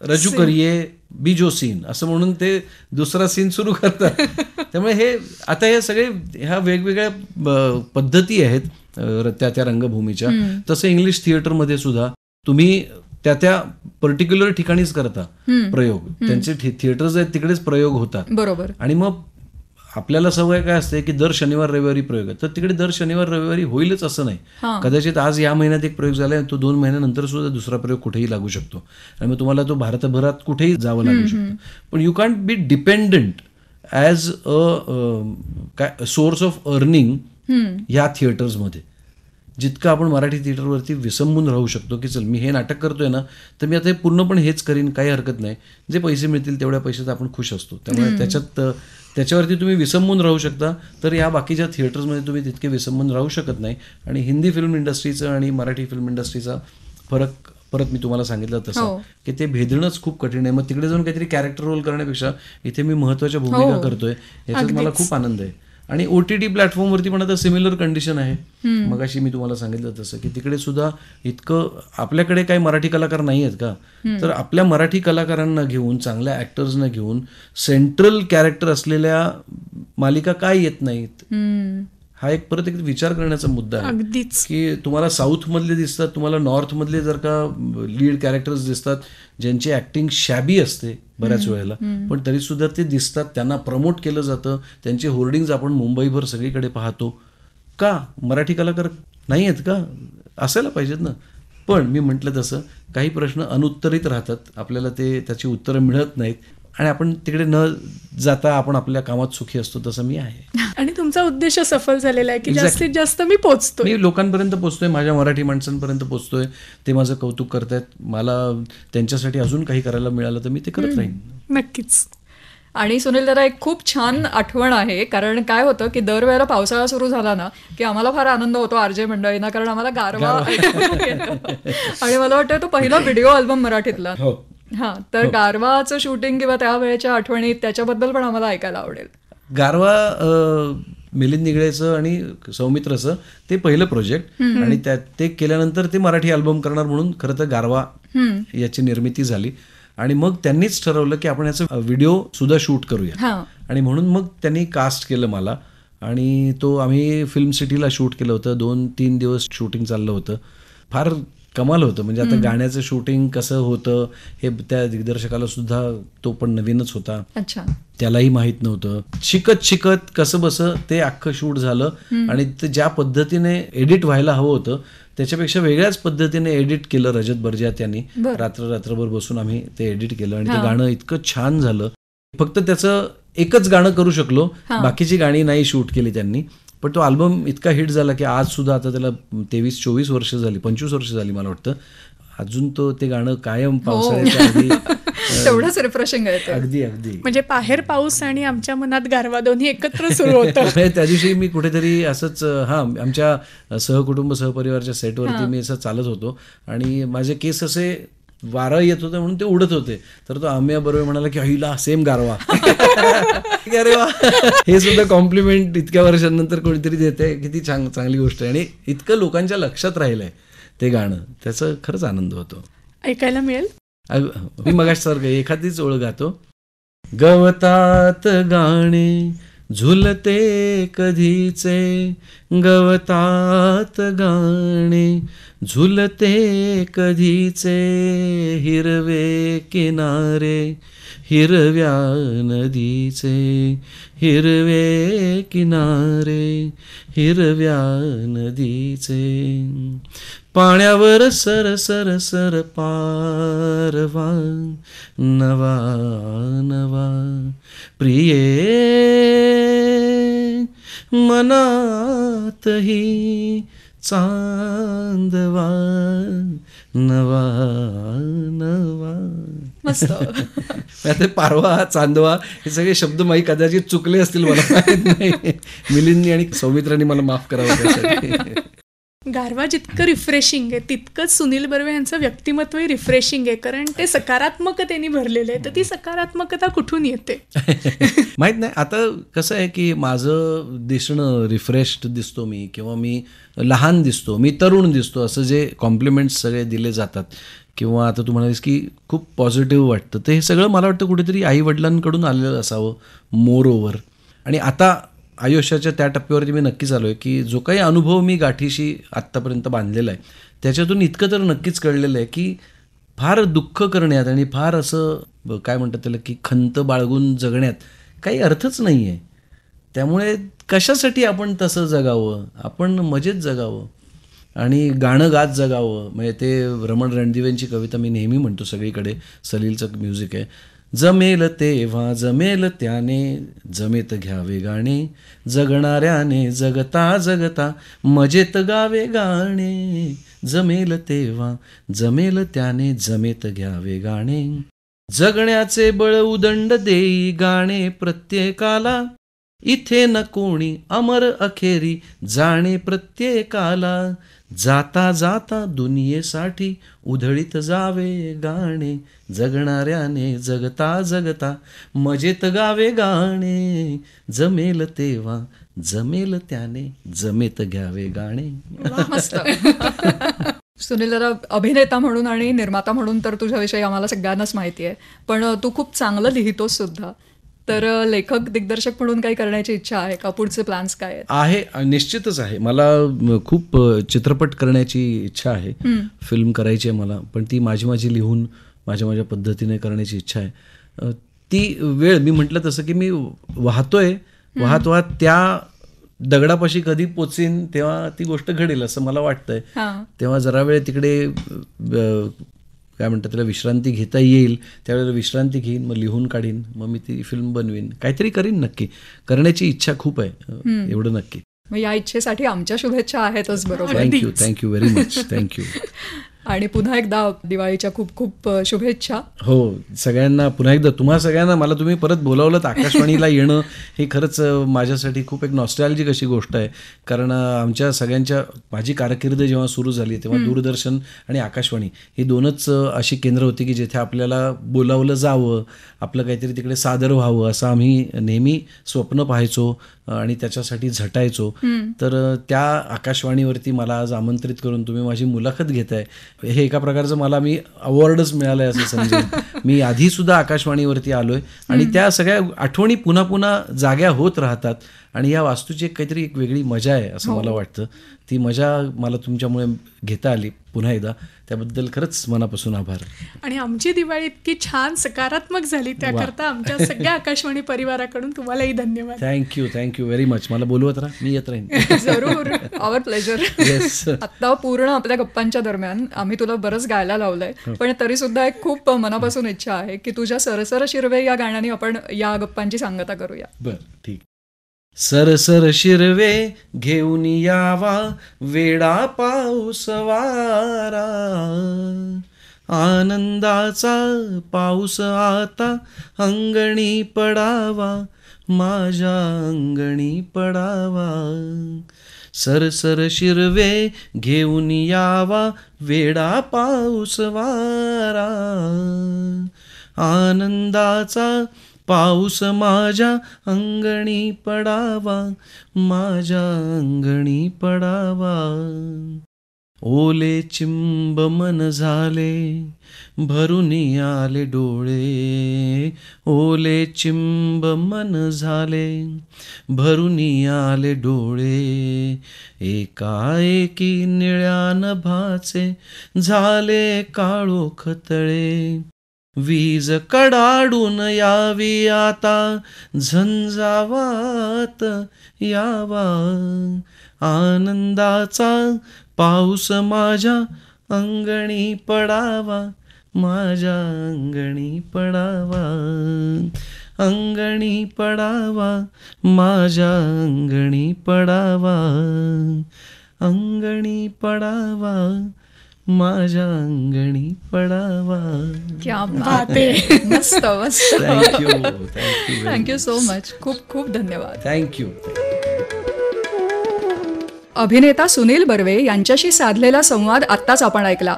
रजू करिये बीजो सीन असं म्हणून ते दुसरा सीन सुरू करतात. त्यामुळे हे सगळे ह्या वेगवेगळ्या पद्धती आहेत त्या रंगभूमीच्या. तसं इंग्लिश थिएटरमध्ये सुद्धा तुम्ही त्या पर्टिक्युलर ठिकाणीच करता प्रयोग, त्यांचे थिएटर्स आहेत तिकडेच प्रयोग होतात. बरोबर. आणि मग आपल्याला सवय काय असते की दर शनिवार रविवारी प्रयोग आहे, तर तिकडे दर शनिवार रविवारी होईलच असं नाही. कदाचित आज या महिन्यात एक प्रयोग झालाय, तो 2 महिन्यानंतर सुद्धा दुसरा प्रयोग कुठेही लागू शकतो आणि मग तुम्हाला तो भारतभरात कुठेही जावं लागू शकतो. पण you can't be dependent as a source of earning ह्या थिएटर्समध्ये. जितकं आपण मराठी थिएटरवरती विसंबून राहू शकतो की चल मी हे नाटक करतोय ना, तर मी आता हे पूर्णपणे हेच करीन, काही हरकत नाही, जे पैसे मिळतील तेवढ्या पैशात आपण खुश असतो. त्यामुळे त्याच्यावरती तुम्ही विसंबून राहू शकता. तर या बाकीच्या थिएटर्समध्ये तुम्ही तितके विसंबून राहू शकत नाही. आणि हिंदी फिल्म इंडस्ट्रीचं आणि मराठी फिल्म इंडस्ट्रीचा फरक परत मी तुम्हाला सांगितलं तसं की ते भेदणंच खूप कठीण आहे. मग तिकडे जाऊन काहीतरी कॅरेक्टर रोल करण्यापेक्षा इथे मी महत्त्वाच्या भूमिका करतोय, याच्यात मला खूप आनंद आहे. आणि OTT प्लॅटफॉर्मवरती पण आता सिमिलर कंडिशन आहे. मग अशी मी तुम्हाला सांगितलं तसं की तिकडे सुद्धा इतकं आपल्याकडे काही मराठी कलाकार नाही आहेत का, तर आपल्या मराठी कलाकारांना घेऊन, चांगल्या ॲक्टर्सना घेऊन सेंट्रल कॅरेक्टर असलेल्या मालिका काय येत नाहीत. हा एक परत एक विचार करण्याचा मुद्दा आहे. अगदीच. की तुम्हाला साऊथ मधले दिसतात, तुम्हाला नॉर्थ मधले जर का लीड कॅरेक्टर्स दिसतात ज्यांची ऍक्टिंग शॅबी असते बऱ्याच वेळेला, पण तरी सुद्धा ते दिसतात, त्यांना प्रमोट केलं जातं, त्यांचे होर्डिंग्ज आपण मुंबईभर सगळीकडे पाहतो. का मराठी कलाकार नाही आहेत का? असायला पाहिजेत ना. पण मी म्हटलं तसं काही प्रश्न अनुत्तरित राहतात, आपल्याला त्याची उत्तरं मिळत नाहीत आणि आपण तिकडे न जाता आपण आपल्या कामात सुखी असतो. तसं मी आहे. आणि तुमचा उद्देश सफल झालेला आहे की जास्तीत जास्त मी पोचतोय, मी लोकांपर्यंत पोचतोय, माझ्या मराठी माणसांपर्यंत पोचतोय, ते माझं कौतुक करतायत. मला त्यांच्यासाठी अजून काही करायला मिळालं तर मी ते करत राहीन. नक्कीच. आणि सुनील दादा, एक खूप छान आठवण आहे. कारण काय होतं की दरवेळेला पावसाळा सुरू झाला ना की आम्हाला फार आनंद होतो आरजे मंडळींना, कारण आम्हाला गारवा आणि मला वाटतं तो पहिला व्हिडिओ अल्बम मराठीतला. हा, तर गारवाचं शूटिंग किंवा त्यावेळेच्या आठवणी त्याच्याबद्दल पण आम्हाला ऐकायला आवडेल. गारवा मिलिंद निगळेचं आणि सौमित्रचं ते पहिलं प्रोजेक्ट, आणि ते केल्यानंतर ते मराठी अल्बम करणार म्हणून खरं तर गारवा याची निर्मिती झाली. आणि मग त्यांनीच ठरवलं की आपण याचा व्हिडिओ सुद्धा शूट करूया. आणि म्हणून मग त्यांनी कास्ट केलं मला, आणि तो आम्ही फिल्म सिटीला शूट केलं होतं. 2-3 दिवस शूटिंग चाललं होतं. फार कमाल होतं. म्हणजे आता गाण्याचं शूटिंग कसं होतं हे त्या दिग्दर्शकाला सुद्धा तो पण नवीनच होता. अच्छा. त्यालाही माहीत नव्हतं. शिकत कसं बसं ते अख्खं शूट झालं. आणि ते ज्या पद्धतीने एडिट व्हायला हवं होतं त्याच्यापेक्षा वेगळ्याच पद्धतीने एडिट केलं रजत बर्जात यांनी. रात्रभर बसून आम्ही ते एडिट केलं आणि ते गाणं इतकं छान झालं. फक्त त्याचं एकच गाणं करू शकलो, बाकीची गाणी नाही शूट केली त्यांनी. पण तो अल्बम इतका हिट झाला की आज सुद्धा, आता त्याला 23-24 वर्ष झाली, 25 वर्ष झाली मला वाटतं, अजून ते गाणं कायम पावसाळ्याच्या आधी तेवढंच रिफ्रेशिंग आहे. अगदी. म्हणजे बाहेर पाऊस आणि आमच्या मनात गारवा दोन्ही एकत्र सुरू होतं. त्या दिवशी मी कुठेतरी असंच आमच्या सहकुटुंब सहपरिवारच्या सेटवरती मी असं चालत होतो आणि माझे केस असे वारं येत होतं म्हणून ते उडत होते. तर तो आम्ही बरोबर म्हणाला की अहिला सेम गारवा. अरे वा, हे सुद्धा कॉम्प्लिमेंट इतक्या वर्षांनंतर कोणीतरी देते, किती चांगली गोष्ट आहे. आणि इतकं लोकांच्या लक्षात राहिलंय ते गाणं, त्याचा खरंच आनंद होतो. ऐकायला मिळेल. मी मगाशी सारखं एखादीच ओळ गातो. गवतात गाणे झुलते कधीचे, गवतात गाणे झुलते कधीचे, हिरवे किनारे हिरव्या नदीचे, हिरवे किनारे हिरव्या नदीचे, पाण्यावर सर सर सर पारवा, नवा नवा प्रिये मनातही चांदवा, नवा नवा. मस्त. ते पारवा चांदवा हे सगळे शब्द माही कदाचित चुकले असतील, मला माहित नाही. मिलिंदनी आणि सौमित्रांनी मला माफ करावं त्यासाठी. गारवा जितकं रिफ्रेशिंग आहे तितकंच सुनील बर्वे यांचं व्यक्तिमत्वही रिफ्रेशिंग आहे, कारण ते सकारात्मकतेने भरलेलं आहे. तर ती सकारात्मकता कुठून येते माहित नाही. आता कसं आहे की माझं दिसणं रिफ्रेश्ड दिसतो मी, किंवा मी लहान दिसतो, मी तरुण दिसतो, असं जे कॉम्प्लिमेंट्स सगळे दिले जातात, किंवा आता तू म्हणालीस की खूप पॉझिटिव्ह वाटतं, तर हे सगळं मला वाटतं कुठेतरी आईवडिलांकडून आलेलं असावं मोर ओव्हर. आणि आता आयुष्याच्या त्या टप्प्यावरती मी नक्कीच आलो आहे की जो काही अनुभव मी गाठीशी आत्तापर्यंत बांधलेला आहे त्याच्यातून इतकं तर नक्कीच कळलेलं आहे की फार दुःख करण्यात आणि फार असं काय म्हणतात त्याला की खंत बाळगून जगण्यात काही अर्थच नाही आहे. त्यामुळे कशासाठी आपण तसं जगावं, आपण मजेत जगावं आणि गाणं गात जगावं. म्हणजे ते रमण रणदिवेंची कविता मी नेहमी म्हणतो सगळीकडे, सलीलचं म्युझिक आहे, जमेल तेव्हा जमेल त्याने जमेत घ्यावे गाणे, जगणाऱ्याने जगता जगता मजेत गावे गाणे, जमेल तेव्हा जमेल त्याने जमेत घ्यावे गाणे, जगण्याचे बळ उदंड देई गाणे प्रत्येकाला, इथे न कोणी अमर अखेरी जाणे प्रत्येकाला, जाता जाता दुनियेसाठी उधळीत जावे गाणे, जगणाऱ्याने जगता जगता मजेत गावे गाणे, जमेल तेव्हा जमेल त्याने जमेत घ्यावे गाणे. मस्त. सुनील दादा, अभिनेता म्हणून आणि निर्माता म्हणून तर तुझ्याविषयी आम्हाला सगळ्यांनाच माहिती आहे, पण तू खूप चांगलं लिहितोस सुद्धा. तर लेखक दिग्दर्शक म्हणून काही करण्याची इच्छा आहे का? पुढचे प्लॅन्स काय आहेत? आहे, निश्चितच आहे. मला खूप चित्रपट करण्याची इच्छा आहे, फिल्म करायची आहे मला, पण ती माझी लिहून माझ्या पद्धतीने करण्याची इच्छा आहे. ती वेळ मी म्हटलं तसं की मी वाहत त्या दगडापाशी कधी पोचीन तेव्हा ती गोष्ट घडेल असं मला वाटतंय. तेव्हा जरा वेळ तिकडे काय म्हणतात त्याला विश्रांती घेता येईल, त्यावेळेला विश्रांती घेईन, मग लिहून काढीन, मग मी ती फिल्म बनवीन, काहीतरी करीन. नक्की करण्याची इच्छा खूप आहे, एवढं नक्की. मग या इच्छेसाठी आमच्या शुभेच्छा आहेतच. बरोबर. Thank you very much. थँक्यू. आणि पुन्हा एकदा दिवाळीच्या खूप खूप शुभेच्छा. हो, सगळ्यांना पुन्हा एकदा, तुम्हा सगळ्यांना मला तुम्ही परत बोलावलं आकाशवाणीला येणं हे खरंच माझ्यासाठी खूप एक नॉस्टॅल्जिक अशी गोष्ट आहे. कारण आमच्या सगळ्यांच्या, माझी कारकीर्द जेव्हा सुरू झाली तेव्हा दूरदर्शन आणि आकाशवाणी ही दोनच अशी केंद्र होती की जिथे आपल्याला बोलावलं जावं, आपलं काहीतरी तिकडे सादर व्हावं असं आम्ही नेहमी स्वप्न पाहायचो आणि त्याच्यासाठी झटायचो. तर त्या आकाशवाणीवरती मला आज आमंत्रित करून तुम्ही माझी मुलाखत घेताय, हे एका प्रकारचं मी अवॉर्डच मिळालंय असं समजेन. मी आधी सुद्धा आकाशवाणीवरती आलोय आणि त्या सगळ्या आठवणी पुन्हा पुन्हा जाग्या होत राहतात आणि या वास्तूची काहीतरी एक वेगळी मजा आहे असं मला वाटतं. ती मजा मला तुमच्यामुळे घेता आली पुन्हा एकदा, त्याबद्दल खरंच मनापासून आभार. आणि आमची दिवाळी इतकी छान सकारात्मक झाली त्याकरता आमच्या सगळ्या आकाशवाणी परिवाराकडून तुम्हालाही धन्यवाद. Thank you very much. मला बोलवत राहा, मी येत राहीन. जरूर, आवर प्लेजर. येस. आता पूर्ण आपल्या गप्पांच्या दरम्यान आम्ही तुला बरंच गायला लावलंय, पण तरी सुद्धा एक खूप मनापासून इच्छा आहे की तुझ्या सरसर शिरवे या गाण्याने आपण या गप्पांची सांगता करूया. बरं, ठीक. सरसर शिरवे घेऊन यावा वेडा पाऊस वारा, आनंदाचा पाऊस आता अंगणी पडावा, माझ्या अंगणी पडावा. सरसर शिरवे घेऊन यावा वेडा पाऊस वारा, आनंदाचा पाऊस माझ्या अंगणी पडावा, माझ्या अंगणी पडावा. ओले चिंब मन झाले भरून आले डोळे, ओले चिंब मन झाले, भरून आले डोळे, एकाएकी निळ्या नभाचे झाले काळोख तळे. वीज कडाडून यावी आता, झंझावात यावा, आनंदाचा पाऊस माझ्या अंगणी पडावा, माझ्या अंगणी पडावा, अंगणी पडावा, माझ्या अंगणी पडावा, अंगणी पडावा, माझ्या अंगणी पडावा. क्या बात आहे. मस्त मस्त. Thank you thank you so much. खूप खूप धन्यवाद. थँक्यू. अभिनेता सुनील बर्वे यांच्याशी साधलेला संवाद आत्ताच आपण ऐकला.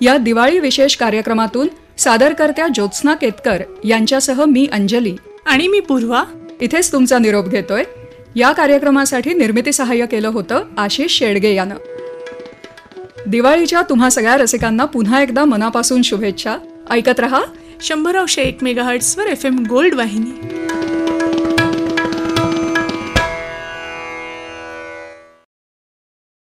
या दिवाळी विशेष कार्यक्रमातून सादरकर्त्या ज्योत्स्ना केतकर यांच्यासह मी अंजली आणि मी पूर्वा इथेच तुमचा निरोप घेतोय. या कार्यक्रमासाठी निर्मिती सहाय्य केलं होतं आशिष शेडगे यानं. दिवाळीच्या तुम्हा सगळ्या रसिकांना पुन्हा एकदा मनापासून शुभेच्छा. ऐकत रहा 100.1 मेगाहर्ट्झवर FM गोल्ड वाहिनी.